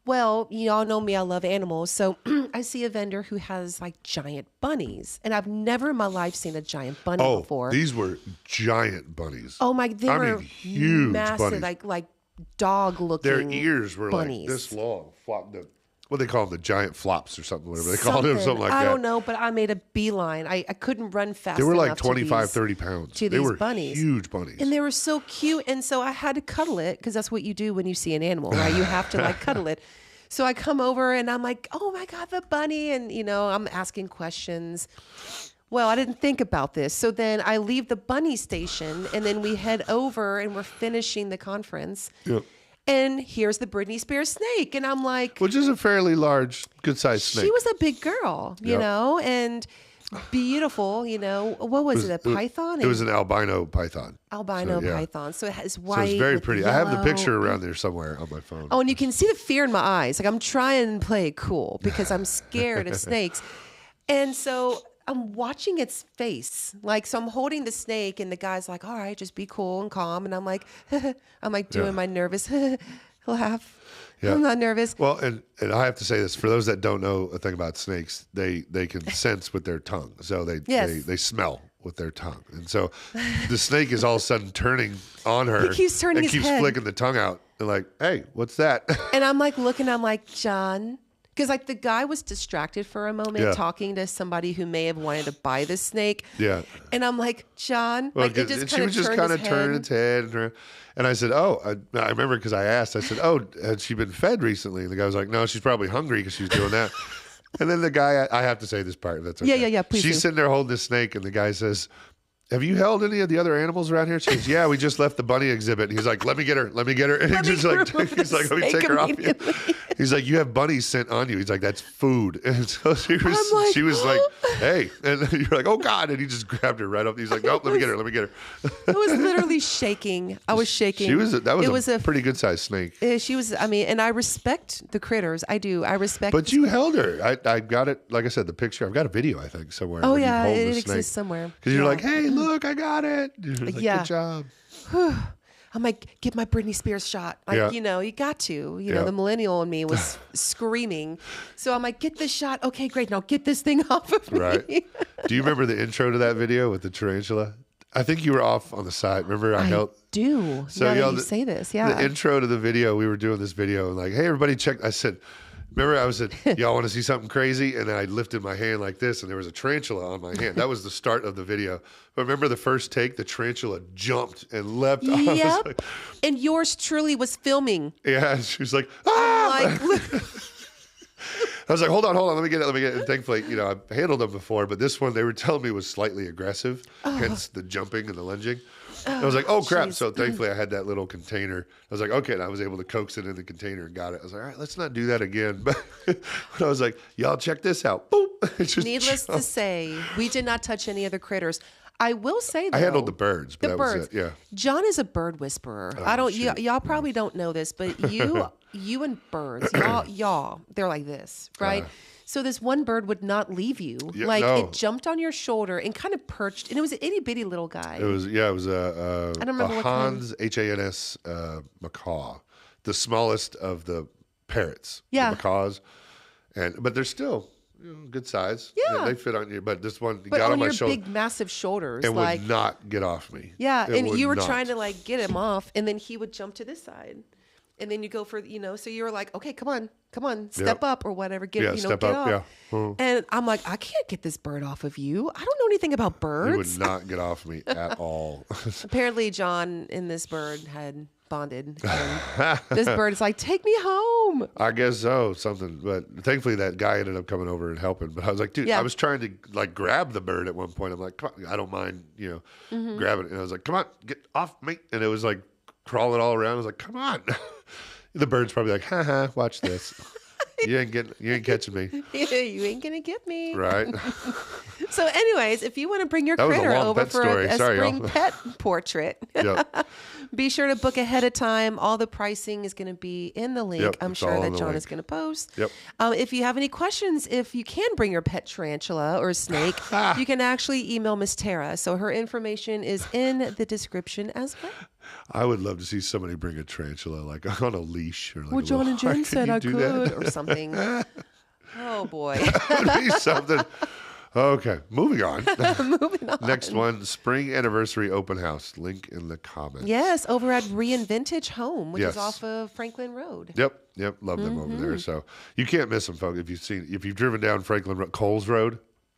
Well, you all know me, I love animals. So I see a vendor who has giant bunnies. And I've never in my life seen a giant bunny before. These were giant bunnies. Oh my, they were huge massive, bunnies. like dog looking. Their ears were bunnies. this long. What they call them, the giant flops or something, whatever they called them, something like that. I don't know, but I made a beeline. I couldn't run fast They were enough 25, 30 pounds. to They these were bunnies. huge bunnies. And they were so cute. And so I had to cuddle it because that's what you do when you see an animal, right? You have to cuddle it. So I come over and I'm like, oh my God, the bunny. And, I'm asking questions. Well, I didn't think about this. So then I leave the bunny station and then we head over and we're finishing the conference. Yep. And here's the Britney Spears snake. And I'm like, which is a fairly large, good-sized snake. she was a big girl, you know? And beautiful. What was it? A python? It was an albino python. Albino So, yeah. python. So it has So white. it's very with pretty. I have the yellow. picture around there somewhere on my phone. Oh, and you can see the fear in my eyes. Like I'm trying to play it cool because I'm scared of snakes. And so I'm watching its face. So I'm holding the snake and the guy's like, all right, just be cool and calm. And I'm like, doing my nervous laugh. Yeah. I'm not nervous. Well, and I have to say this, for those that don't know a thing about snakes, they can sense with their tongue. So they smell with their tongue. And so the snake is all of a sudden turning on her. He keeps turning his and keeps head. flicking the tongue out. And like, hey, what's that? And I'm like looking, I'm like, John, because the guy was distracted for a moment talking to somebody who may have wanted to buy the snake. Yeah. And I'm like, John, Well, it just she kind was of just kind of turning its head. And I said, I remember because I asked, I said, had she been fed recently? And the guy was like, no, she's probably hungry because she's doing that. And then the guy, I have to say this part. That's okay. Yeah, please She's do. sitting there holding this snake and the guy says, have you held any of the other animals around here? She goes, yeah, we just left the bunny exhibit. And he's like, let me get her. And he's like, let me take her off you. He's like, you have bunnies sent on you. He's like, that's food. And so she was like, hey. And you're like, oh God. And he just grabbed her right up. He's like, nope, let me get her. I was literally shaking. I was shaking. That was a pretty good sized snake. She was, and I respect the critters. I do. I respect. But you held her. I got it. Like I said, the picture. I've got a video, I think, somewhere. Oh where you yeah, hold the it snake. exists somewhere. Because you're like, hey, look, I got it. You're like, Yeah. good job. I'm like, get my Britney Spears shot. You got to. The millennial in me was screaming. So I'm like, get this shot. Okay, great. Now get this thing off of me. Right. Do you remember the intro to that video with the tarantula? I think you were off on the side. Remember, I held. Do. So now that y'all, you say this, yeah. The intro to the video, we were doing this video and like, hey, everybody, check. I said, remember, I said, y'all want to see something crazy? And then I lifted my hand like this, and there was a tarantula on my hand. That was the start of the video. But remember the first take? The tarantula jumped and leapt. Yep. Like, and yours truly was filming. Yeah, and she was like, ah! I'm like, I was like, hold on, let me get it. And thankfully, I've handled them before, but this one they were telling me was slightly aggressive, hence the jumping and the lunging. I was like, oh crap. Geez. So thankfully I had that little container. I was like, okay, and I was able to coax it in the container and got it. I was like, all right, let's not do that again. But I was like, y'all check this out. Boop. Needless to say, we did not touch any other critters. I will say though, I handled the birds, but the that birds. was it. Yeah. John is a bird whisperer. I don't. Y'all probably don't know this, but you and birds, y'all, they're like this, right? So this one bird would not leave you. Yeah, It jumped on your shoulder and kind of perched, and it was an itty bitty little guy. It was a I don't remember what Hans Hans macaw, the smallest of the parrots. Yeah. The macaws, but they're still good size. Yeah. They fit on you. But this one but got on my your shoulder big, massive shoulders, and would not get off me. Yeah, It and would you were not. trying to get him off, and then he would jump to this side, and then you go for so you were like, okay, come on, step up or whatever, step get up, off. yeah. Mhm. And I'm like, I can't get this bird off of you. I don't know anything about It birds. would not get off me at all. Apparently, John and this bird had bonded. And this bird is like, take me home. I guess so, something. But thankfully, that guy ended up coming over and helping. But I was like, dude, Yeah. I was trying to grab the bird at one point. I'm like, come on, I don't mind, Mm-hmm. grabbing it. And I was like, come on, get off me. And it was like crawling all around. I was like, come on. The bird's probably like, ha, watch this. You ain't catching me. You ain't gonna get me. Right. So, anyways, if you want to bring your That was a critter long over pet for story. a Sorry, spring y'all. pet portrait, Yep. be sure to book ahead of time. All the pricing is going to be in the link. Yep, I'm it's sure all that in the John link. is going to post. Yep. If you have any questions, if you can bring your pet tarantula or snake, you can actually email Miss Tara. So her information is in the description as well. I would love to see somebody bring a tarantula like on a leash or like Well, a John little and Jen heart. said Can you I do could that? or something. Oh, boy. That would be something. Okay, moving on. Moving on. Next one, spring anniversary open house. Link in the comments. Yes, over at Reinvintage Home, which Yes. is off of Franklin Road. Yep. Love them over there. So you can't miss them, folks. If you've driven down Franklin Road, Coles Road.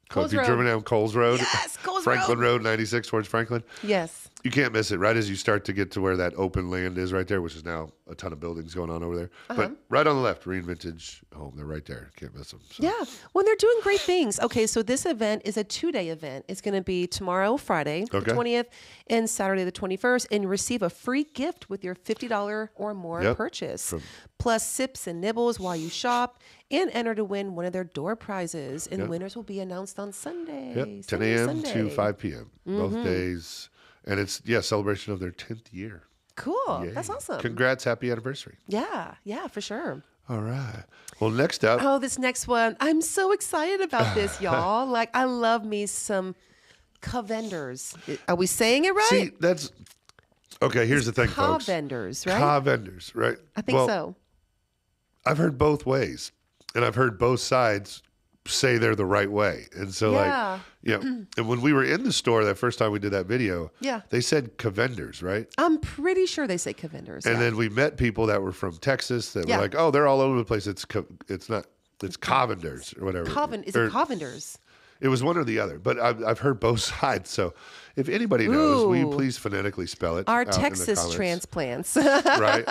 Coles if you've Road. driven down Coles Road, Yes, Coles Franklin Road. Road 96 towards Franklin. Yes. You can't miss it. Right as you start to get to where that open land is right there, which is now a ton of buildings going on over there. But right on the left, Marine Vintage Home. They're right there. Can't miss them. So. Yeah. Well, they're doing great things. Okay, so this event is a 2-day event. It's going to be tomorrow, Friday, the 20th, and Saturday, the 21st, and receive a free gift with your $50 or more purchase. Plus sips and nibbles while you shop, and enter to win one of their door prizes. And winners will be announced on Sunday. 10 a.m. to 5 p.m. Both days. And it's, celebration of their 10th year. Cool. Yay. That's awesome. Congrats. Happy anniversary. Yeah, for sure. All right. Well, next up. Oh, this next one. I'm so excited about this, y'all. Like, I love me some vendors. Are we saying it right? See, that's... Okay, here's the thing, folks. Vendors, right? Vendors, right? I think so. I've heard both ways, and I've heard both sides say they're the right way. And so, and when we were in the store that first time we did that video, they said vendors, right? I'm pretty sure they say vendors. And then we met people that were from Texas that were like, oh, they're all over the place. It's Covenders or whatever. Is it Covenders? It was one or the other, but I've heard both sides. So if anybody knows, will you please phonetically spell it? Our Texas transplants. Right.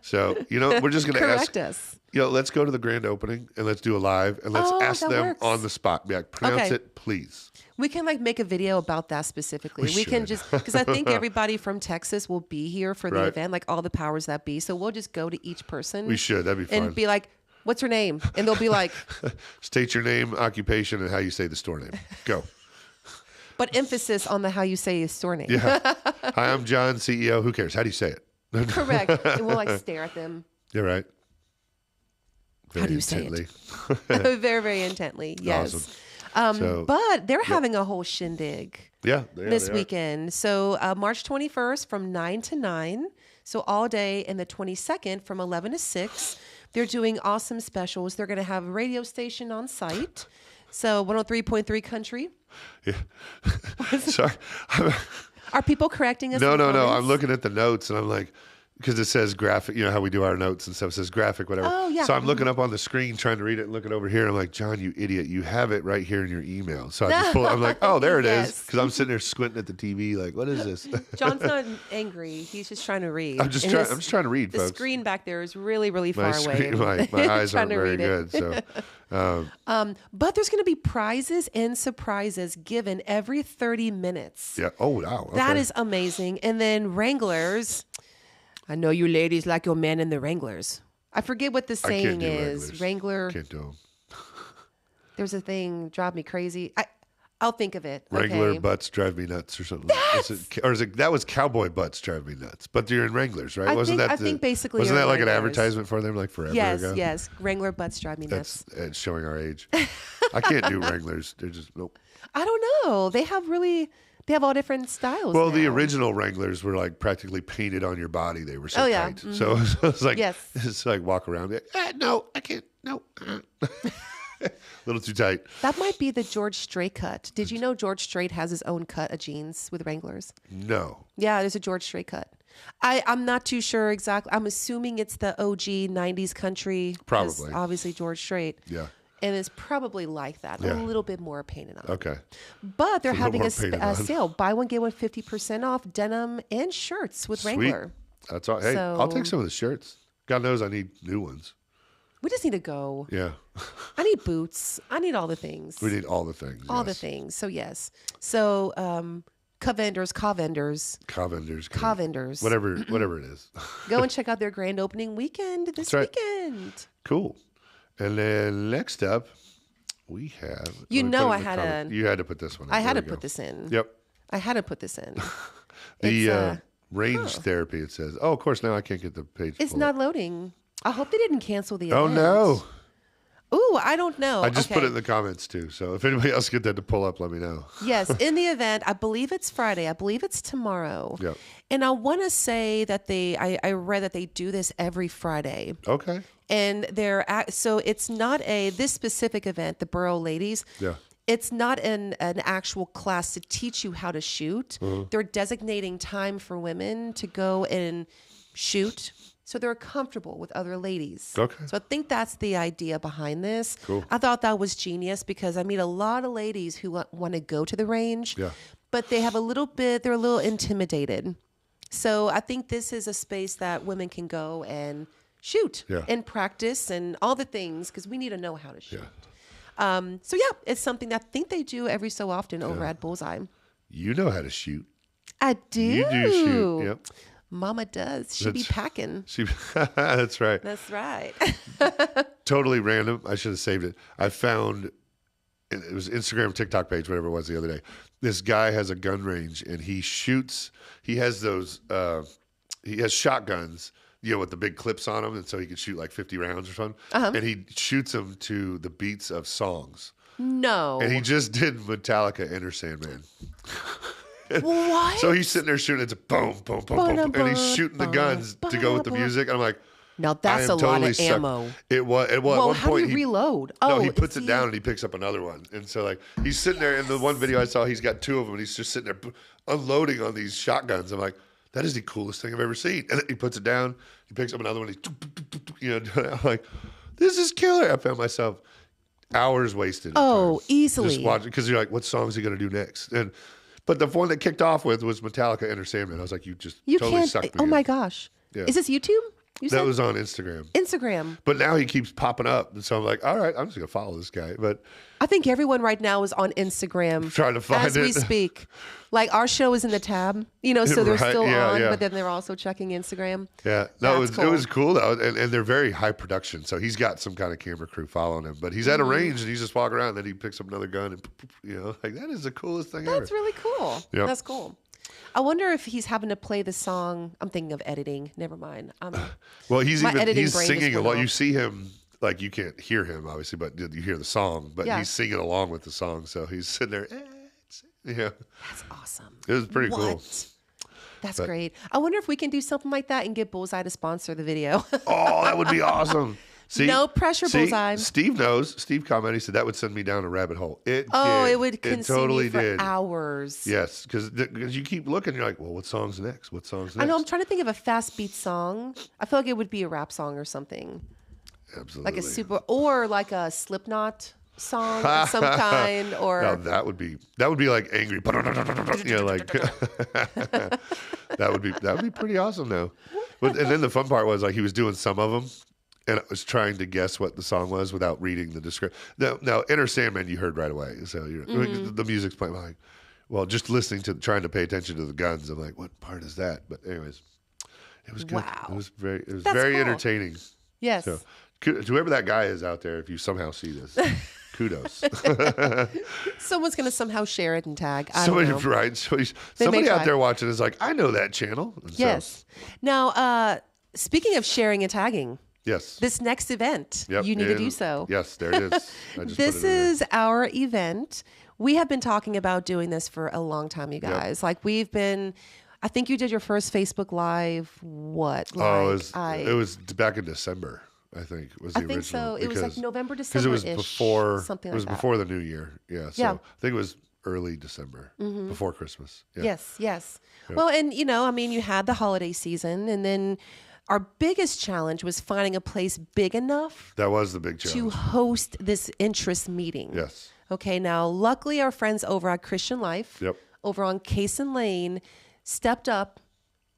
So, we're just going to ask. Correct us. Let's go to the grand opening and let's do a live and let's ask them on the spot. Be like, pronounce it, please. We can make a video about that specifically. We can just, because I think everybody from Texas will be here for the event, like all the powers that be. So we'll just go to each person. We should. That'd be fun. And be like, what's her name? And they'll be like, state your name, occupation, and how you say the store name. Go. But emphasis on the how you say his store name. Yeah. Hi, I'm John, CEO. Who cares? How do you say it? Correct. And we'll stare at them. You're right. How do you say it? Very, very intently. Yes. Awesome. But they're having a whole shindig this they weekend. So March 21st from 9 to 9. So all day. And the 22nd from 11 to 6. They're doing awesome specials. They're going to have a radio station on site. So 103.3 Country. Yeah. Sorry. Are people correcting us? No. I'm looking at the notes and I'm like, because it says graphic, how we do our notes and stuff. It says graphic, whatever. Oh, yeah. So I'm looking up on the screen, trying to read it and looking over here. And I'm like, John, you idiot. You have it right here in your email. So I just pull it. I'm like, oh, there it is. Because I'm sitting there squinting at the TV like, what is this? John's not angry. He's just trying to read. I'm just trying to read, the folks. The screen back there is really, really far away. My eyes aren't very good. So, but there's going to be prizes and surprises given every 30 minutes. Yeah. Oh, wow. Okay. That is amazing. And then Wranglers. I know you ladies like your men in the Wranglers. I forget what the saying is. Wrangler. Can't do them. There's a thing, drive me crazy. I'll think of it. Wrangler butts drive me nuts or something. That was cowboy butts drive me nuts. But you're in Wranglers, right? I think basically wasn't that like Wranglers. an advertisement for them like forever ago? Yes. Wrangler butts drive me nuts. That's showing our age. I can't do Wranglers. They're just nope. I don't know. They have all different styles. Well, now. the original Wranglers were like practically painted on your body. They were so tight. Mm-hmm. So it's like it's like walk around. No, I can't. No. A little too tight. That might be the George Strait cut. Did you know George Strait has his own cut of jeans with Wranglers? No. Yeah, there's a George Strait cut. I'm not too sure exactly. I'm assuming it's the OG 90s country. Probably. Obviously George Strait. Yeah. And it's probably like that. A little bit more painted on. Okay. But they're having a sale. Buy one, get one 50% off denim and shirts with Wrangler. That's all. Hey, I'll take some of the shirts. God knows I need new ones. We just need to go. Yeah. I need boots. I need all the things. We need all the things. All the things. So, yes. So, Covendors. Whatever it is. Go and check out their grand opening weekend this weekend. Cool. And then next up, we have. You had to put this one in. I had to put this in. Yep. I had to put this in. The range therapy, it says. Oh, of course, now I can't get the page. It's not loading. I hope they didn't cancel the event. Oh, no. Ooh, I don't know. I just put it in the comments, too. So if anybody else get that to pull up, let me know. Yes, in the event, I believe it's Friday. I believe it's tomorrow. Yep. And I want to say that I read that they do this every Friday. Okay. And so it's not this specific event, the Borough Ladies. Yeah. It's not an actual class to teach you how to shoot. Mm-hmm. They're designating time for women to go and shoot. so they're comfortable with other ladies. Okay. So I think that's the idea behind this. Cool. I thought that was genius because I meet a lot of ladies who want to go to the range, but they're a little intimidated. So I think this is a space that women can go and shoot and practice and all the things because we need to know how to shoot. So it's something that I think they do every so often over at Bullseye. You know how to shoot. I do. You do shoot. Yep. Mama does. She be packing. That's right. That's right. Totally random. I should have saved it. I found it was Instagram, TikTok page, whatever it was the other day. This guy has a gun range and he shoots. He has those. He has shotguns, with the big clips on them, and so he can shoot like 50 rounds or something. And he shoots them to the beats of songs. No. And he just did Metallica, Enter Sandman. What? So he's sitting there shooting. It's a boom, boom, boom, boom, and he's shooting the guns to go with the music. And I'm like, now that's a lot of ammo. It was. At well, one how point do you reload? No, he puts it down and he picks up another one. And so like he's sitting there. In the one video I saw, he's got two of them. And he's just sitting there unloading on these shotguns. I'm like, that is the coolest thing I've ever seen. And then he puts it down. He picks up another one. I'm like, this is killer. I found myself hours wasted. Easily. Just watching because you're like, what song is he going to do next? But the one that kicked off with was Metallica, Enter Sandman. I was like, you totally can't. sucked me Oh in. my gosh. Yeah. Is this YouTube? That was on Instagram. Instagram. But now he keeps popping up. And so I'm like, all right, I'm just going to follow this guy. But I think everyone right now is on Instagram. Trying to find as we speak. Like our show is in the tab, so they're still on, but then they're also checking Instagram. Yeah. No, it was cool though. And they're very high production. So he's got some kind of camera crew following him. But he's at a range and he's just walking around and then he picks up another gun and like that is the coolest thing ever. That's really cool. Yep. That's cool. I wonder if he's having to play the song. I'm thinking of editing. Never mind. Well, he's brain singing a lot. off. You see him, like you can't hear him obviously, but you hear the song. But he's singing along with the song, so he's sitting there. That's awesome. It was pretty cool. That's great. I wonder if we can do something like that and get Bullseye to sponsor the video. Oh, that would be awesome. See, no pressure, Bullseye. Steve knows. Steve commented. He said that would send me down a rabbit hole. It would consume you for hours. Yes, because you keep looking. You're like, well, what song's next? What song's next? I know. I'm trying to think of a fast beat song. I feel like it would be a rap song or something. Absolutely. Like or like a Slipknot song of some kind. Or no, that would be like angry. Like that would be pretty awesome though. And then the fun part was like he was doing some of them. And I was trying to guess what the song was without reading the description. Now, Enter Sandman you heard right away. So the music's playing. I'm like, well, just listening to, trying to pay attention to the guns. I'm like, what part is that? But anyways, it was good. Wow. It was very cool. Entertaining. Yes. So whoever that guy is out there, if you somehow see this, kudos. Someone's going to somehow share it and tag. I don't know. Right. Somebody out there watching is like, I know that channel. And yes. Now, speaking of sharing and tagging. Yes. This next event, you need to do so. Yes, there it is. This is our event. We have been talking about doing this for a long time, you guys. Like we've been, I think you did your first Facebook Live, what? It was back in December, I think, was the original. I think so. It was like November, December. Because it was before, something it was like that. before the new year. Yeah. So I think it was early December, before Christmas. Yeah. Yes. Yeah. Well, and you had the holiday season and then our biggest challenge was finding a place big enough. That was the big challenge. To host this interest meeting. Yes. Okay, now luckily our friends over at Christian Life, over on Cason Lane, stepped up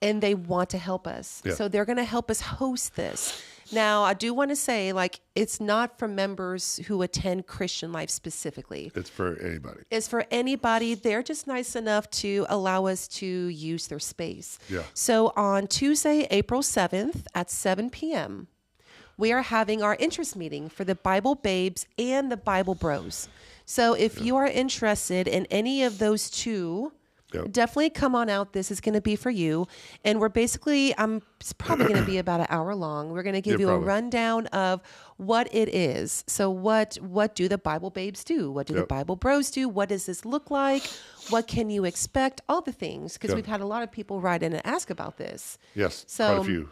and they want to help us. Yeah. So they're going to help us host this. Now, I do want to say, it's not for members who attend Christian Life specifically. It's for anybody. It's for anybody. They're just nice enough to allow us to use their space. Yeah. So on Tuesday, April 7th at 7 p.m., we are having our interest meeting for the Bible Babes and the Bible Bros. So if you are interested in any of those two, definitely come on out. This is going to be for you. And we're basically, it's probably going to be about an hour long. We're going to give you a rundown of what it is. So what do the Bible Babes do? What do the Bible Bros do? What does this look like? What can you expect? All the things. Because we've had a lot of people write in and ask about this. Yes, quite a few.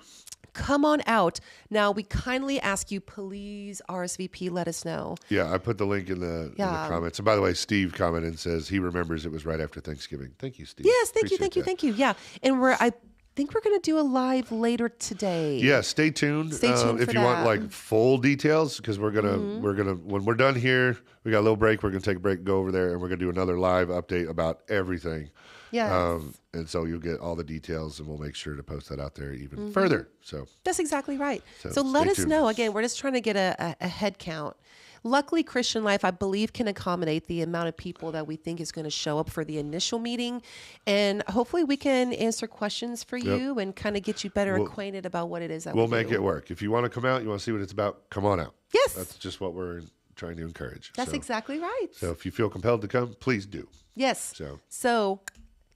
Come on out. Now, we kindly ask you, please RSVP, let us know. Yeah, I put the link in the comments. And by the way, Steve commented and says he remembers it was right after Thanksgiving. Thank you, Steve. Yes, thank you. Yeah. And I think we're going to do a live later today. Yeah, stay tuned. Stay tuned if for you want that. like full details, because we're gonna when we're done here, we got a little break. We're gonna take a break, go over there, and we're gonna do another live update about everything. Yes. And so you'll get all the details, and we'll make sure to post that out there even further. So That's exactly right. So So let stay us tuned. know. Again, we're just trying to get a head count. Luckily, Christian Life, I believe, can accommodate the amount of people that we think is going to show up for the initial meeting. And hopefully we can answer questions for you and kind of get you better acquainted about what it is that we'll we make do. it work. If you want to come out, you want to see what it's about, come on out. Yes. That's just what we're trying to encourage. That's So- exactly right. So if you feel compelled to come, please do. Yes. So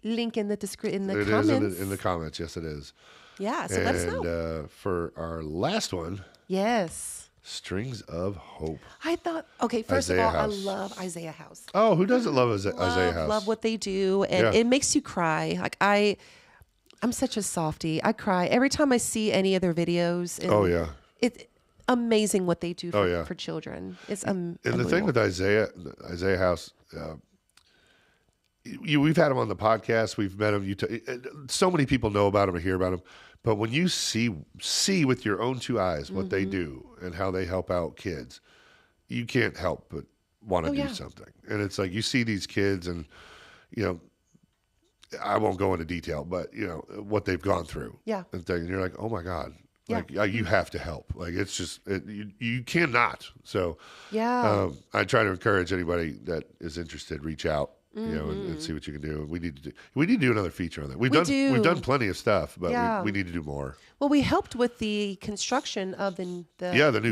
Link in the in the it comments. is in the comments. Yes, it is. Yeah, so let us know. And for our last one, Yes. Strings of Hope. I thought, okay, first Isaiah of all, House. I love Isaiah House. Oh, who doesn't love Isaiah House? Love what they do, and Yeah. it makes you cry. Like I'm such a softie. I cry every time I see any of their videos. And Oh, yeah. it's amazing what they do for, Oh, yeah. for children. It's And the thing with Isaiah House, we've had him on the podcast. We've met him. So many people know about him and hear about him. But when you see with your own two eyes what they do and how they help out kids, you can't help but want to do something. And it's like you see these kids, and I won't go into detail, but what they've gone through. Yeah. And you're like, oh my God. Yeah. Like you have to help. Like it's just you cannot. So Yeah. I try to encourage anybody that is interested, reach out, and see what you can do. We need to do another feature on that. We've done plenty of stuff, but we need to do more. Well, we helped with the construction of the new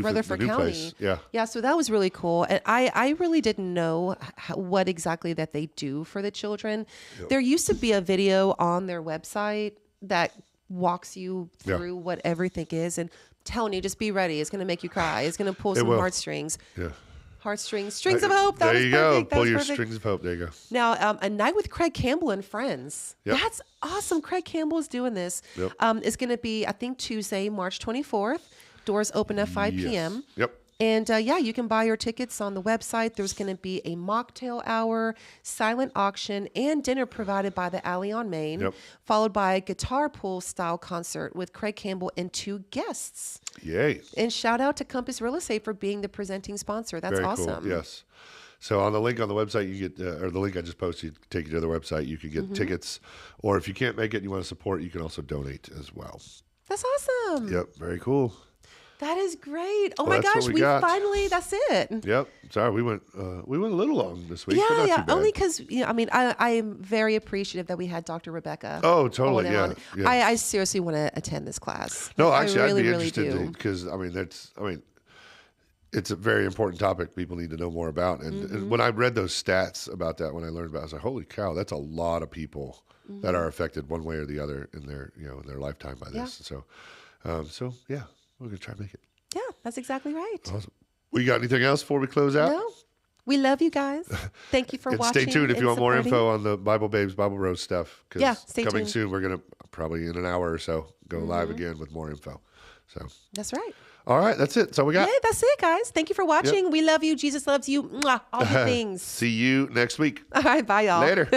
Rutherford the new County. place. Yeah. Yeah, so that was really cool. And I really didn't know what exactly that they do for the children. There used to be a video on their website that walks you through what everything is, and telling you, just be ready. It's going to make you cry. It's going to pull some will. heartstrings. Yeah. Heartstrings. Strings of Hope. That there was you perfect. go. Pull your strings of hope. There you go. Now, A Night with Craig Campbell and Friends. Yep. That's awesome. Craig Campbell is doing this. Yep. It's going to be, I think, Tuesday, March 24th. Doors open at 5 p.m. Yep. And you can buy your tickets on the website. There's going to be a mocktail hour, silent auction, and dinner provided by the Alley on Main, followed by a guitar pool style concert with Craig Campbell and 2 guests. Yay. And shout out to Compass Real Estate for being the presenting sponsor. That's Very awesome. Cool. Yes. So on the link on the website, you get, or the link I just posted, take you to the website. You can get tickets, or if you can't make it and you want to support, you can also donate as well. That's awesome. Yep. Very cool. That is great. Oh Well, my that's gosh, what we we got. finally, that's it. Yep. Sorry, we went a little long this week. but not Yeah, too bad. only because, I am very appreciative that we had Dr. Rebecca. Oh, totally, on. yeah. I seriously want to attend this class. No, actually, I really, I'd be really interested do. because it's a very important topic people need to know more about. And when I read those stats about that, when I learned about it, I was like, holy cow, that's a lot of people that are affected one way or the other in their, in their lifetime by this. So yeah, we're going to try to make it. Yeah, that's exactly right. Awesome. We got anything else before we close out? No, we love you guys. Thank you for And watching. stay tuned if you want and more supporting. info on the Bible Babes, Bible Rose stuff. 'Cause Yeah, stay coming tuned. soon, we're going to probably in an hour or so go live again with more info. So, That's right. all right, that's it. That's all we got. Yeah, that's it, guys. Thank you for watching. We love you. Jesus loves you. Mwah, all the things. See you next week. All right, bye, y'all. Later.